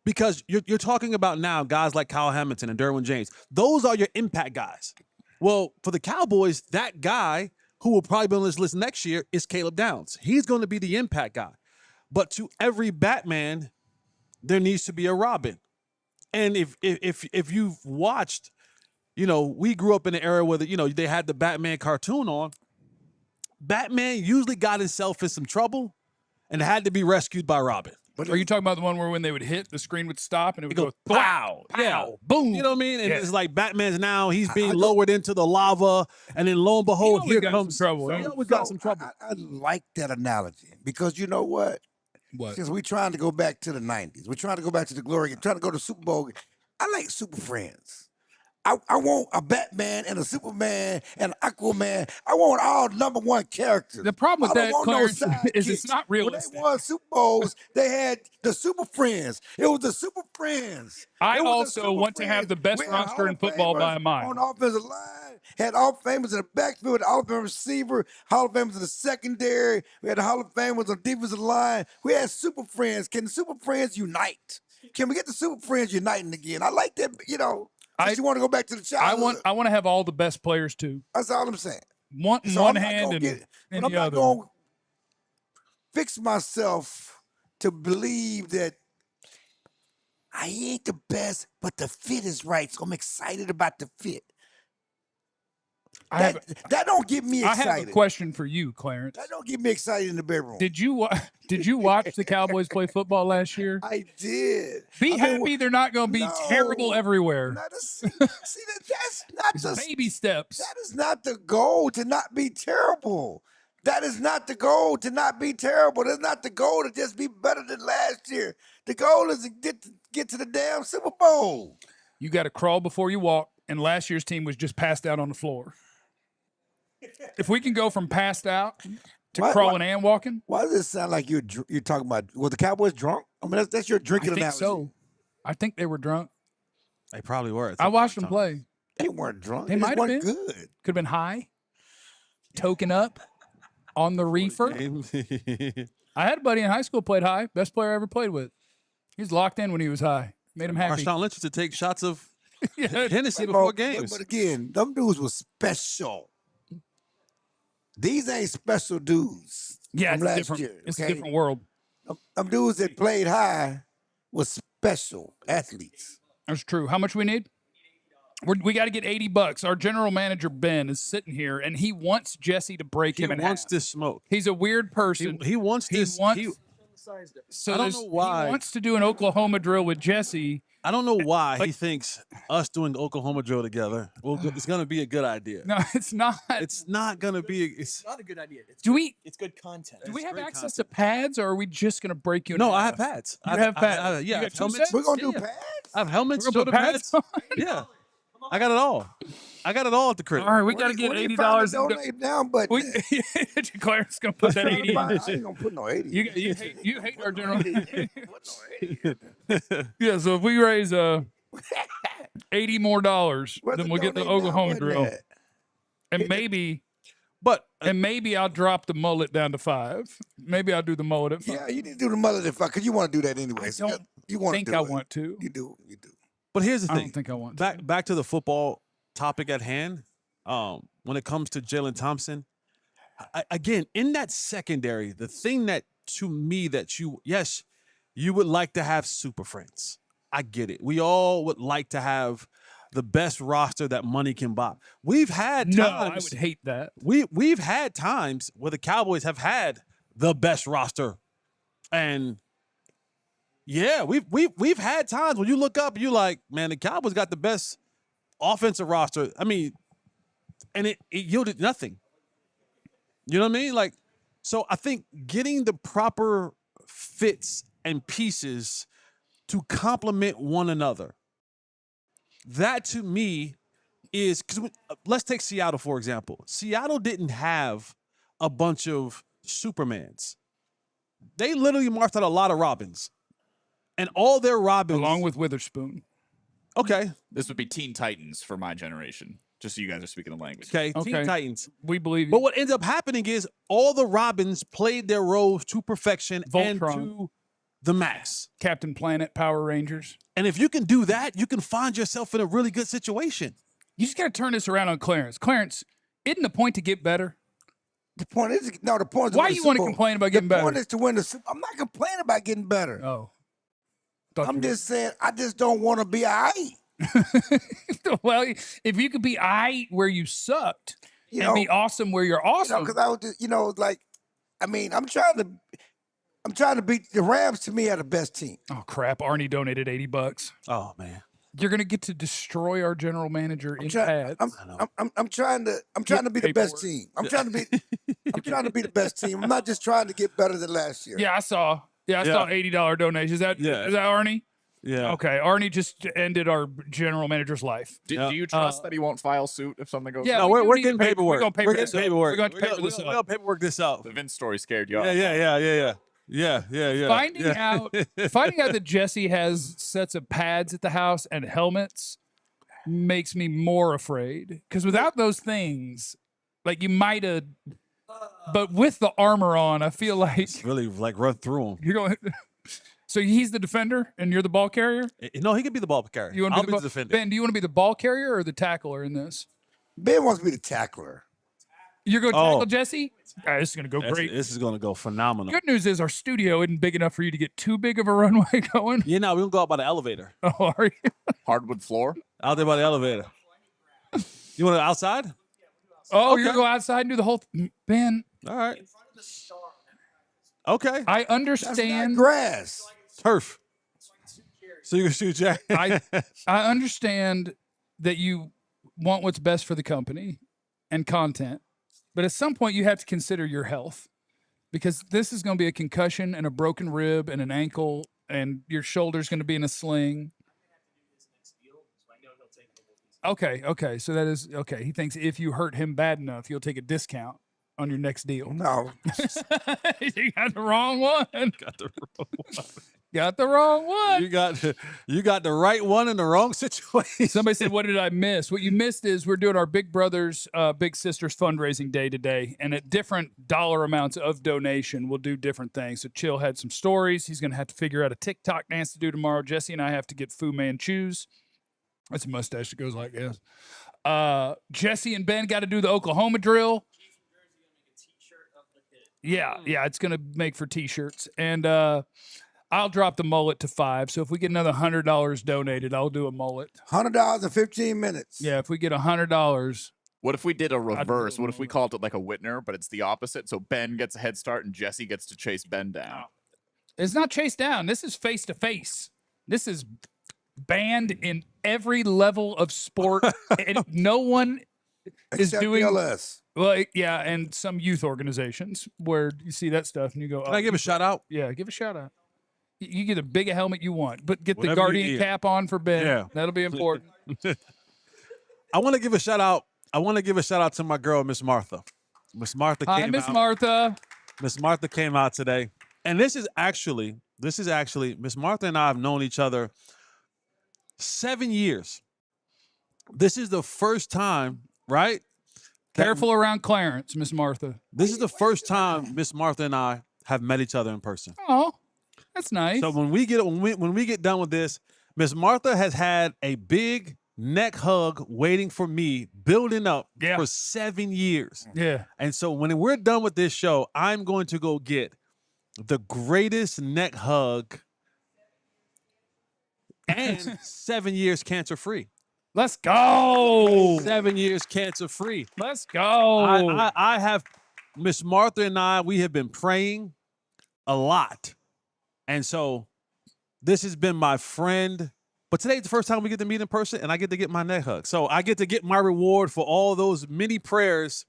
because you're talking about now guys like Kyle Hamilton and Derwin James. Those are your impact guys. Well, for the Cowboys, that guy who will probably be on this list next year is Caleb Downs. He's going to be the impact guy. But to every Batman, there needs to be a Robin. And if you've watched, we grew up in an era where they had the Batman cartoon on. Batman usually got himself in some trouble and had to be rescued by Robin. But are you talking about the one where when they would hit, the screen would stop and it would go pow, pow, yeah, boom? You know what I mean? And it's like Batman's now he's being lowered into the lava, and then lo and behold, here comes trouble. He always got some trouble. I like that analogy because you know what? Since we're trying to go back to the 90s, we're trying to go back to the glory, trying to go to Super Bowl. I like Super Friends. I want a Batman and a Superman and an Aquaman. I want all number one characters. The problem with that, Clarence, is it's not realistic. When they won Super Bowls, they had the Super Friends. It was the Super Friends. I also want to have the best roster in football by a mile. On the offensive line, had Hall of Famers in the backfield, Hall of Fame receiver, Hall of Famers in the secondary. We had the Hall of Famers on the defensive line. We had Super Friends. Can the Super Friends unite? Can we get the Super Friends uniting again? I like that, you want to go back to the childhood. I want to have all the best players too. That's all I'm saying. One hand and the I'm other. not going to fix myself to believe that I ain't the best, but the fit is right. So I'm excited about the fit. That don't get me excited. I have a question for you, Clarence. That don't get me excited in the bedroom. Did you watch the Cowboys play football last year? I did. Be happy they're not going to be terrible everywhere. See, that's not the baby steps. That is not the goal to not be terrible. That is not the goal to not be terrible. That's not the goal to just be better than last year. The goal is to get to the damn Super Bowl. You got to crawl before you walk, and last year's team was just passed out on the floor. If we can go from passed out to crawling and walking. Why does it sound like you're talking about, were the Cowboys drunk? I mean, that's your drinking analogy. So. I think they were drunk. They probably were. I watched them play. They weren't drunk. They might have been. Good. Could have been high, token up on the reefer. I had a buddy in high school played high. Best player I ever played with. He was locked in when he was high. Made him happy. Marshawn Lynch used to take shots of Hennessy before games. But again, them dudes were special. These ain't special dudes. Yeah, from last year, it's a different world. Them dudes that played high was special athletes. That's true. How much we need? We got to get $80. Our general manager, Ben, is sitting here, and he wants Jesse to break him in half. He wants this smoke. He's a weird person. He wants this. So I don't know why. He wants to do an Oklahoma drill with Jesse. I don't know why he thinks us doing the Oklahoma drill together, it's going to be a good idea. No, it's not. It's not going to be. It's not a good idea. It's good content. Do we have access to pads, or are we just going to break you in No, half? I have pads. You have pads? Yeah, I have helmets. We're going to do pads? I have helmets, We're gonna shoulder put pads. pads on? Yeah. I got it all. I got it all at the crib. All right, we got to get $80. Donate down, but Clarence gonna put that 80. I ain't gonna put no 80. You hate our general. Yeah, so if we raise $80 more, then we'll get the Oklahoma drill, and maybe I'll drop the mullet down to 5. Maybe I'll do the mullet at 5. Yeah, you need to do the mullet at 5 because you want to do that anyway. You want think to do I it. want to. You do. But here's the thing. I don't think I want to. Back to the football topic at hand. When it comes to Jalen Thompson, again, in that secondary, the thing that to me that you would like to have super friends. I get it. We all would like to have the best roster that money can buy. We've had times. No, I would hate that. We've had times where the Cowboys have had the best roster, and yeah, we've had times when you look up and you're like, man, the Cowboys got the best offensive roster. I mean, and it yielded nothing. You know what I mean? Like, so I think getting the proper fits and pieces to complement one another. That to me is because let's take Seattle, for example. Seattle didn't have a bunch of Supermans. They literally marched out a lot of Robins. And all their Robins. Along with Witherspoon. Okay. This would be Teen Titans for my generation. Just so you guys are speaking the language. Okay, Teen Titans. We believe you. But what ends up happening is all the Robins played their roles to perfection and to the max. Captain Planet, Power Rangers. And if you can do that, you can find yourself in a really good situation. You just got to turn this around on Clarence. Clarence, isn't the point to get better? The point is, no, the point is. Why do you want to complain about getting better? The point is to win the Super Bowl. I'm not complaining about getting better. Oh. I'm just saying, I just don't want to be all right. Well, if you could be aight where you sucked and be awesome where you're awesome. Because I was just, like, I mean, I'm trying to beat the Rams. To me, are the best team. Oh crap! Arnie donated $80. Oh man, you're gonna get to destroy our general manager in pads. I'm trying to be the best team. I'm trying to be the best team. I'm not just trying to get better than last year. Yeah, I saw $80 donation. Is that Arnie? Yeah. Okay. Arnie just ended our general manager's life. Do you trust that he won't file suit if something goes? Yeah, no, we're getting paperwork. We're going to We're going to paper this We're gonna paperwork this out. The Vince story scared you off. Yeah. Finding out that Jesse has sets of pads at the house and helmets makes me more afraid. Because without those things, like you might have, but with the armor on, I feel like it's really like run through him. You're going. So he's the defender and you're the ball carrier? No, he can be the ball carrier. I'll be the defender. Ben, do you want to be the ball carrier or the tackler in this? Ben wants to be the tackler. You're going to tackle Jesse? This is going to go great. This is going to go phenomenal. Good news is our studio isn't big enough for you to get too big of a runway going. Yeah, no, we're going to go out by the elevator. Oh, are you? Hardwood floor? Out there by the elevator. You want it outside? Oh, Okay. you're going to go outside and do the whole Ben. All right. Okay. I That's understand. not grass. Turf. So you can shoot Jack. I understand that you want what's best for the company and content, but at some point you have to consider your health, because this is going to be a concussion and a broken rib and an ankle, and your shoulder's going to be in a sling. Okay. So that is okay. He thinks if you hurt him bad enough, you'll take a discount on your next deal. No. You got the wrong one. Got the wrong one. Got the wrong one. You got the right one in the wrong situation. Somebody said, "What did I miss?" What you missed is we're doing our Big Brothers, Big Sisters fundraising day today, and at different dollar amounts of donation, we'll do different things. So Chill had some stories. He's going to have to figure out a TikTok dance to do tomorrow. Jesse and I have to get Fu Manchus. That's a mustache that goes like this. Jesse and Ben got to do the Oklahoma drill. Yeah, it's going to make for T-shirts. And I'll drop the mullet to 5. So if we get another $100 donated, I'll do a mullet. $100 in 15 minutes. Yeah, if we get $100. What if we did a reverse? What if we called it like a Whitner, but it's the opposite? So Ben gets a head start and Jesse gets to chase Ben down. It's not chase down. This is face-to-face. This is banned in every level of sport. And no one is Except doing BLS. Well, yeah, and some youth organizations where you see that stuff and you go, Can I give a shout out? Yeah, give a shout out. You get a big helmet you want, but get Whatever the you Guardian need. cap on for Ben. Yeah. That'll be important. I want to give a shout out. I want to give a shout out to my girl, Miss Martha. Miss Martha Hi, came Miss out. Martha. Miss Martha came out today. And this is actually Miss Martha and I have known each other 7 years. This is the first time, right? Careful around Clarence, Miss Martha. This is the first time Miss Martha and I have met each other in person. Oh, that's nice. So when we get done with this, Miss Martha has had a big neck hug waiting for me, building up for 7 years. Yeah. And so when we're done with this show, I'm going to go get the greatest neck hug and 7 years cancer free. Let's go. 7 years cancer free. Let's go. I have Miss Martha and I, we have been praying a lot. And so this has been my friend. But today's the first time we get to meet in person and I get to get my neck hug. So I get to get my reward for all those many prayers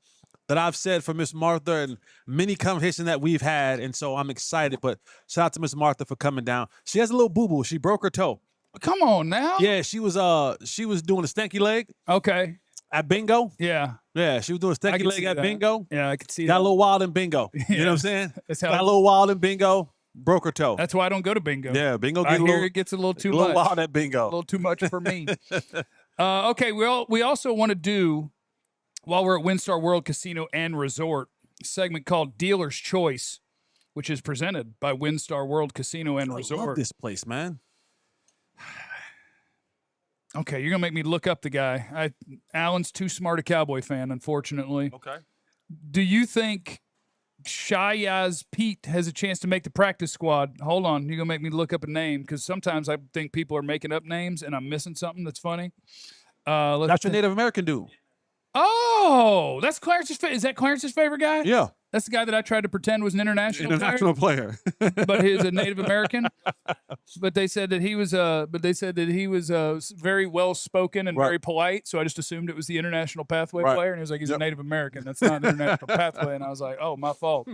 that I've said for Miss Martha and many conversations that we've had. And so I'm excited. But shout out to Miss Martha for coming down. She has a little boo-boo. She broke her toe. Come on now. Yeah, she was doing a stanky leg. Okay. At bingo. Yeah. Yeah, she was doing a stanky leg at bingo. Yeah, I could see Got that. a little wild in bingo. You know what I'm saying? How Got a little wild in bingo. Broke her toe. That's why I don't go to bingo. Yeah, bingo. I hear it gets a little too much. A little wild at bingo. A little too much for me. Okay, we also want to do, while we're at WinStar World Casino and Resort, a segment called Dealer's Choice, which is presented by WinStar World Casino and Resort. I love this place, man. Okay, you're gonna make me look up the guy. Alan's too smart a Cowboy fan, unfortunately. Okay. Do you think Shayaz Pete has a chance to make the practice squad? Hold on, you're gonna make me look up a name because sometimes I think people are making up names and I'm missing something that's funny. That's your Native American dude. Oh, that's Clarence's. Is that Clarence's favorite guy? Yeah. That's the guy that I tried to pretend was an international player. But he's a Native American. But they said that he was very well spoken and very polite. So I just assumed it was the international pathway player. And he was like, he's a Native American. That's not an international pathway. And I was like, oh, my fault.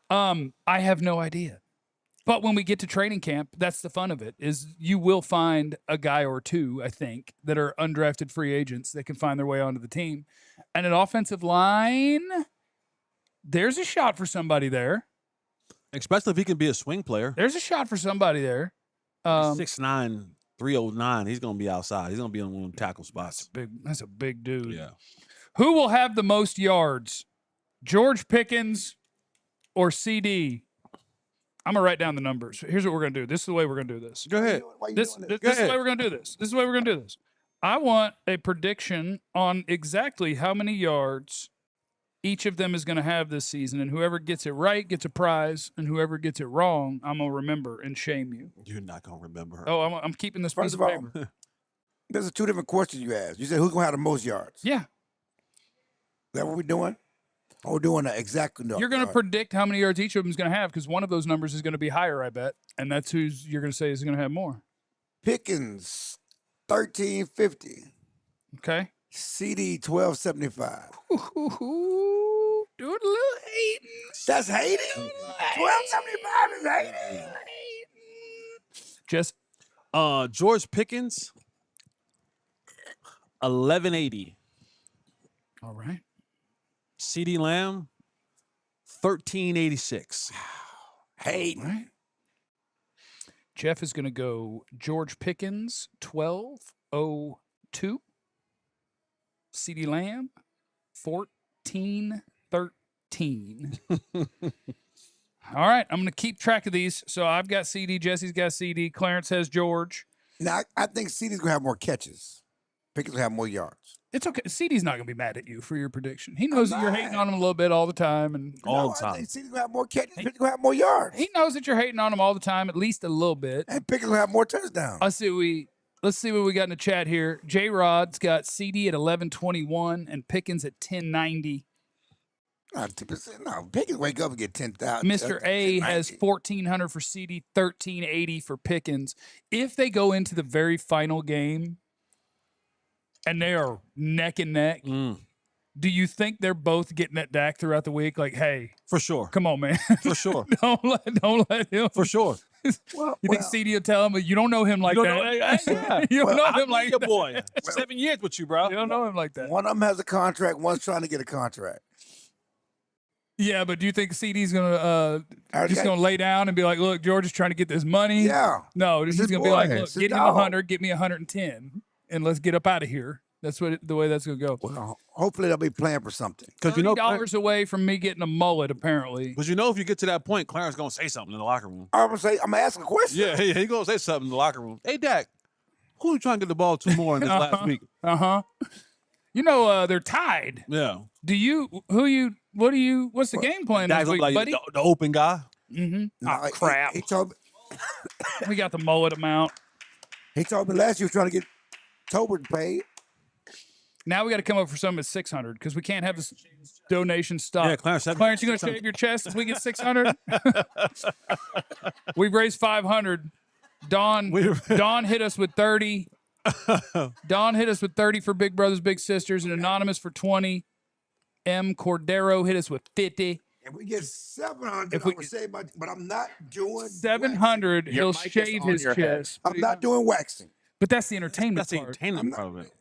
I have no idea. But when we get to training camp, that's the fun of it, is you will find a guy or two, I think, that are undrafted free agents that can find their way onto the team. And an offensive line, there's a shot for somebody there. Especially if he can be a swing player. There's a shot for somebody there. 6'9", 309. He's going to be outside. He's going to be on one of them tackle spots. That's a big dude. Yeah. Who will have the most yards, George Pickens or CD? I'm going to write down the numbers. Here's what we're going to do. This is the way we're going to do this. Go ahead. This is the way we're going to do this. This is the way we're going to do this. I want a prediction on exactly how many yards each of them is going to have this season, and whoever gets it right gets a prize, and whoever gets it wrong, I'm going to remember and shame you. You're not going to remember her. Oh, I'm keeping this piece First of of all, paper. there's two different questions you asked. You said who's going to have the most yards? Yeah. that what we're doing? Or we're doing an exact no. You're going to predict how many yards each of them is going to have because one of those numbers is going to be higher, I bet. And that's who's you're going to say is going to have more. Pickens, 1350. Okay. CD, 1275. Do it a little hating. That's hating? 1275 is hating. Just George Pickens, 1180. All right. CD Lamb, 1386. Hating. Right. Jeff is going to go George Pickens, 1202. CD Lamb, 1413. All right, I'm going to keep track of these. So I've got CD, Jesse's got CD, Clarence has George. Now, I think CD's going to have more catches. Pickens will have more yards. It's okay. CD's not going to be mad at you for your prediction. He knows that you're hating on him a little bit all the time. And I think CD's going to have more catches. Pickens will have more yards. He knows that you're hating on him all the time, at least a little bit. And Pickens will have more touchdowns. Let's see what we got in the chat here. J Rod's got CD at 1121 and Pickens at 1090. No, Pickens wake up and get 10,000. Mr. A has 1,400 for CD, 1,380 for Pickens. If they go into the very final game and they are neck and neck, do you think they're both getting at Dak throughout the week? Like, hey, for sure. Come on, man. For sure. don't let him. For sure. Well, you think CD will tell him, but you don't know him like that. You don't know him like your that. boy. 7 years with you, bro. You don't know him like that. One of them has a contract. One's trying to get a contract. Yeah, but do you think CD's gonna just gonna lay down and be like, "Look, George is trying to get this money"? Yeah. No, he's gonna be like, "Look, get him dog. 100, get me 110, and let's get up out of here." That's the way that's gonna go. Well, hopefully they'll be playing for something. Because you know, $30 away from me getting a mullet, apparently. Because you know, if you get to that point, Clarence gonna say something in the locker room. I'm gonna ask a question. Yeah, he gonna say something in the locker room. Hey, Dak, who you trying to get the ball to more in this last week? You know, they're tied. Yeah. What's the game plan this week, like buddy? The open guy. Mm-hmm. No, Crap. He told me, we got the mullet amount. he told me last year he was trying to get Tobert paid. Now we got to come up for something at 600 because we can't have this donation stop. Yeah, Clarence, you going to shave your chest if we get 600? We've raised 500. Don hit us with 30. Don hit us with 30 for Big Brothers Big Sisters, and Anonymous for 20. M. Cordero hit us with 50. If we get 700, I'm gonna say, but I'm not doing 700. waxing. He'll shave his chest. I'm not doing waxing. But that's the entertainment That's the part. entertainment part of it.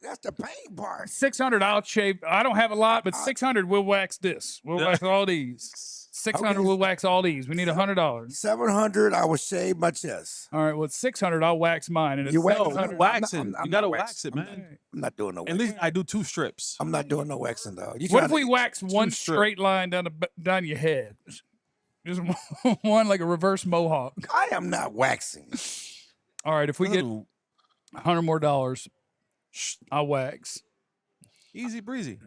That's the pain part. 600, I'll shave. I don't have a lot, but 600, we'll wax this. We'll wax all these. 600, we'll wax all these. We need $100. 700, I will shave my chest. All right, well, at 600, I'll wax mine. And You wax it? Waxing. I'm you got to not wax it, man. I'm not doing no At waxing. least I do 2 strips. I'm not doing no waxing, though. What if we wax one straight line down your head? Just one like a reverse mohawk. I am not waxing. All right, if we get $100 more, I'll wax. Easy breezy.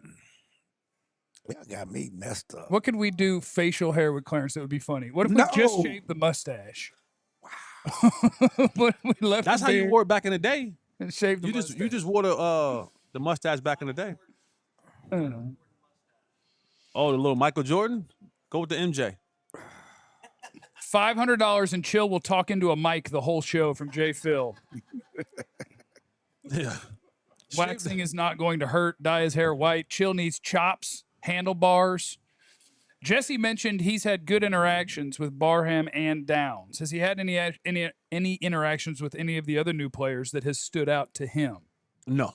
Y'all got me messed up. What could we do facial hair with Clarence that would be funny? What if we just shaved the mustache? Wow. What if we left That's the how you beard wore it back in the day. and shaved the You mustache? just wore the mustache back in the day. Oh, the little Michael Jordan? Go with the MJ. $500 and Chill will talk into a mic the whole show from J. Phil. Yeah. Waxing is not going to hurt. Dye his hair white. Chill needs chops, handlebars. Jesse mentioned he's had good interactions with Barham and Downs. Has he had any interactions with any of the other new players that has stood out to him? No.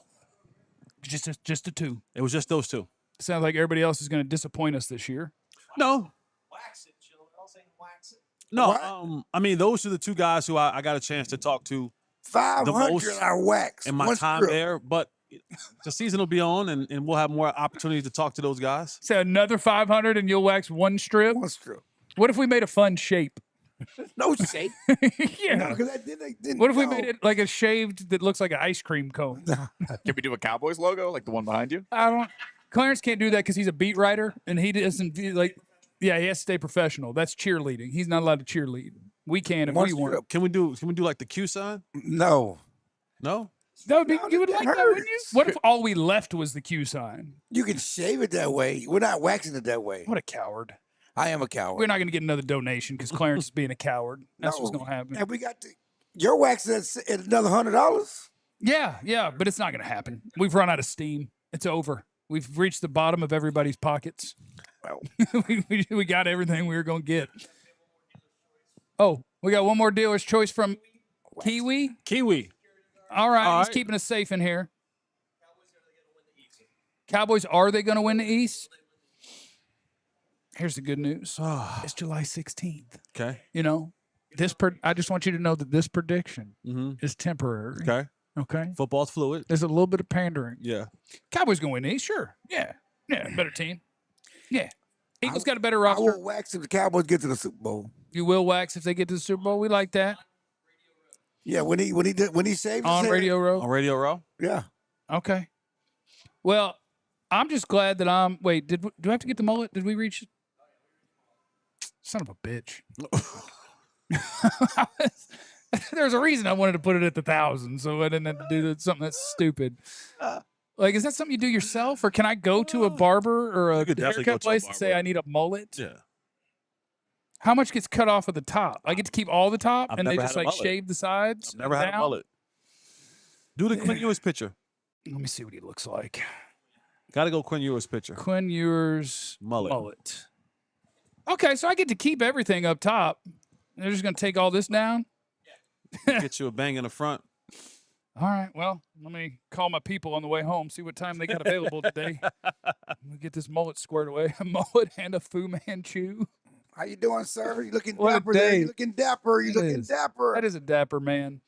Just the two. It was just those two. Sounds like everybody else is going to disappoint us this year. No. Wax it, Chill. I'll say wax it. No, I mean, those are the two guys who I got a chance to talk to 500 are wax. in my time there. But the season will be on, and we'll have more opportunity to talk to those guys. So another 500 and you'll wax one strip? One strip. What if we made a fun shape? No shape. Yeah. No, 'cause that didn't What if we go. made it like a shaved that looks like an ice cream cone? Can we do a Cowboys logo like the one behind you? Clarence can't do that because he's a beat writer and he doesn't like. Yeah, he has to stay professional. That's cheerleading. He's not allowed to cheerlead. We can if we want. Can we do like the Q sign? No. No? That would be. No, You would that like that, wouldn't you? hurts. What if all we left was the Q sign? You can shave it that way. We're not waxing it that way. What a coward! I am a coward. We're not going to get another donation because Clarence is being a coward. That's what's going to happen. And we got your wax at another $100. Yeah, but it's not going to happen. We've run out of steam. It's over. We've reached the bottom of everybody's pockets. Well, we got everything we were going to get. Oh, we got one more dealer's choice from Kiwi. All right, he's keeping us safe in here. Cowboys, are they going to win the East? Here's the good news. It's July 16th. Okay. You know, I just want you to know that this prediction is temporary. Okay. Football's fluid. There's a little bit of pandering. Yeah. Cowboys going to win the East, sure. Yeah, better team. Yeah. Eagles got a better roster. I will wax if the Cowboys get to the Super Bowl. You will wax if they get to the Super Bowl. We like that. Yeah, when he saved on Radio Row. On Radio Row. Yeah. Okay. Well, I'm just glad that I'm. Wait, do I have to get the mullet? Did we reach? Son of a bitch. There's a reason I wanted to put it at the 1,000, so I didn't have to do something that's stupid. Like, is that something you do yourself, or can I go to a barber or a haircut place and say I need a mullet? Yeah. How much gets cut off of the top? I get to keep all the top, I've and they never just had a like mullet. shave the sides. Never had a mullet. Do the Quinn Ewers picture. Let me see what he looks like. Got to go Quinn Ewers picture. Quinn Ewers mullet. Okay, so I get to keep everything up top. They're just going to take all this down? Get you a bang in the front. All right, well, let me call my people on the way home, see what time they got available today. We get this mullet squared away. A mullet and a Fu Manchu. How you doing, sir? You looking What a dapper there. day. You looking dapper. You It looking is. dapper. That is a dapper man.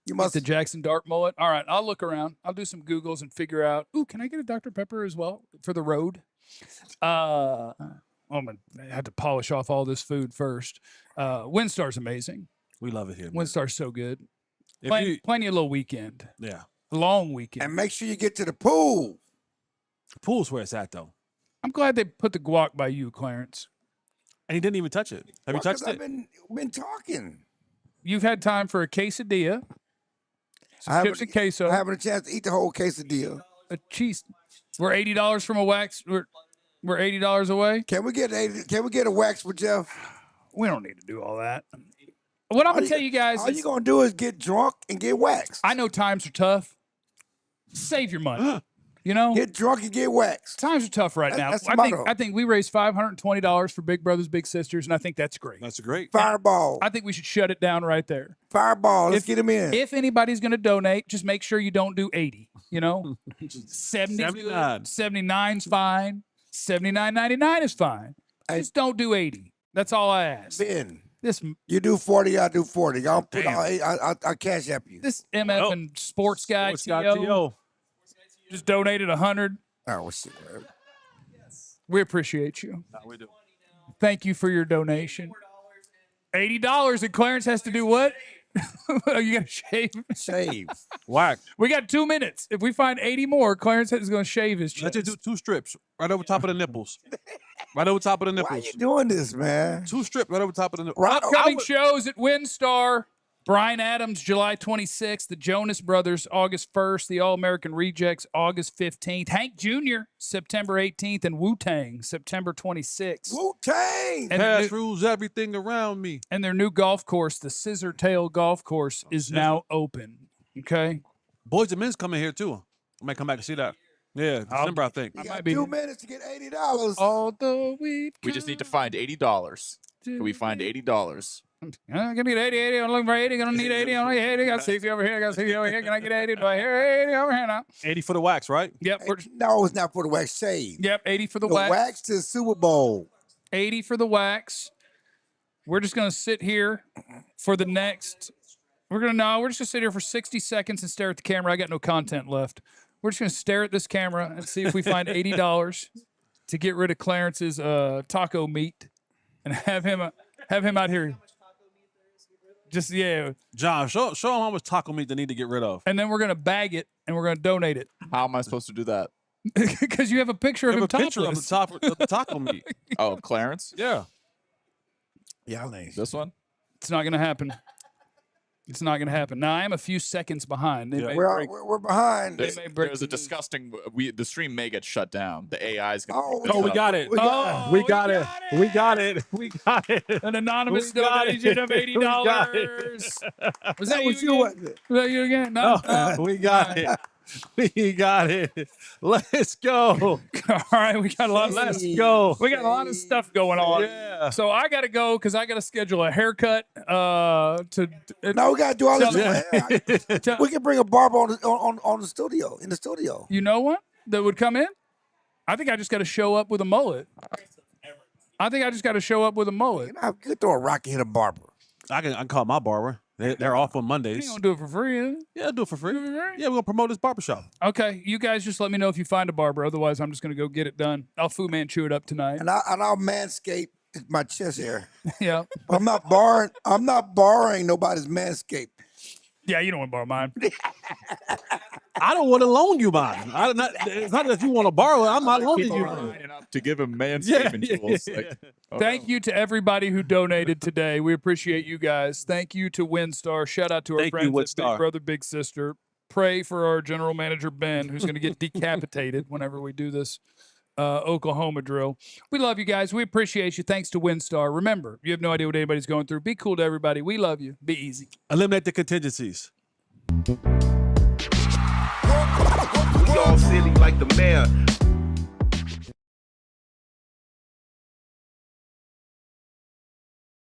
You Get must the Jackson Dart mullet. All right, I'll look around. I'll do some Googles and figure out. Ooh, can I get a Dr. Pepper as well for the road? I had to polish off all this food first. Windstar's amazing. We love it here. Man. Windstar's so good. If Plenty of little weekend. Yeah. Long weekend. And make sure you get to the pool. Pool's where it's at, though. I'm glad they put the guac by you, Clarence. And he didn't even touch it. Have you touched I've it? been talking. You've had time for a quesadilla, some chips and queso. I haven't a chance to eat the whole quesadilla. A cheese. We're $80 from a wax. We're $80 away. Can we get a wax for Jeff? We don't need to do all that. What I'm gonna tell you guys all is, you're gonna do is get drunk and get waxed. I know times are tough. Save your money. You know, Get drunk and get waxed. times are tough right now. That's the I motto. think we raised $520 for Big Brothers Big Sisters, and I think that's great. That's great. Fireball. I think we should shut it down right there. Fireball. Let's get him in. If anybody's going to donate, just make sure you don't do 80. You know, 79. 79's fine. $79.99 is fine. Just don't do 80. That's all I ask. Ben, This you do 40, I do 40. I'll put I cash app you. this MF and sports guy Sports TO, guy T.O. just donated 100. Oh shit. We appreciate you. No, we do. Thank you for your donation. $80, and Clarence has to do what? You got to shave. Shave. Whack. We got 2 minutes. If we find 80 more, Clarence is going to shave his chest. Let's just do 2 strips right over top of the nipples. Right over top of the Why nipples. you doing this, man? 2 strips right over top of the nipples. Upcoming shows at Windstar. Brian Adams, July 26th. The Jonas Brothers, August 1st. The All-American Rejects, August 15th. Hank Jr., September 18th. And Wu-Tang, September 26th. Wu-Tang. And Cash rules everything around me. And their new golf course, the Scissor Tail Golf Course, is now open. Okay? Boys and Men's coming here, too. I might come back and see that. Yeah, December, I think. You I got might be 2 minutes to get $80. although we just need to find $80. Can we find $80? I'm gonna need 80. I'm looking for 80. Gonna need 80. I'm like 80. Got 60 over here. Got 60 over here. Can I get 80? Do I hear 80 over here now? 80 for the wax, right? Yep. No, it's not for the wax. Shave. Yep. 80 for the The wax. wax to the Super Bowl. 80 for the wax. We're just gonna sit here for the next. We're just gonna sit here for 60 seconds and stare at the camera. I got no content left. We're just gonna stare at this camera and see if we find $80 to get rid of Clarence's taco meat and have him out here. Just John, show them how much taco meat they need to get rid of. and then we're gonna bag it and we're gonna donate it How am I supposed to do that? because you have a picture of Have him a picture of topless. the taco meat. Oh, Clarence? Yeah. Yeah, nice. This one? It's not gonna happen. It's not going to happen. Now I am a few seconds behind. We're behind. There's a disgusting. The stream may get shut down. The AI is going to. We got it. We got it. We got it. We got it. An anonymous donation of $80. Was that you? Was that you again? No. We got it. We got it. Let's go. All right, we got a lot. Let's go. We got a lot of stuff going on. Yeah. So I got to go because I got to schedule a haircut. No, we got to do all this. We can bring a barber on the studio, in the studio. You know what? That would come in? I think I just got to show up with a mullet. You could throw a rock and hit a barber. I can call my barber. They're off on Mondays. You gonna do it for free? Huh? Yeah, I'll do it for free. Yeah, we're gonna promote this barbershop. Okay, you guys just let me know if you find a barber. Otherwise, I'm just gonna go get it done. I'll Fu Manchu it up tonight. And I'll manscape my chest hair. Yeah. I'm not borrowing nobody's manscape. Yeah, you don't want to borrow mine. I don't want to loan you mine. It's not that you want to borrow it. I'm not loaning you mine. To give him manscaping tools. Like, Thank you to everybody who donated today. We appreciate you guys. Thank you to WinStar. Shout out to our friends at Big Brother, Big Sister. Pray for our general manager, Ben, who's going to get decapitated whenever we do this Oklahoma drill. We love you guys. We appreciate you. Thanks to WinStar. Remember, you have no idea what anybody's going through. Be cool to everybody. We love you. Be easy. Eliminate the contingencies. We all silly like the mayor.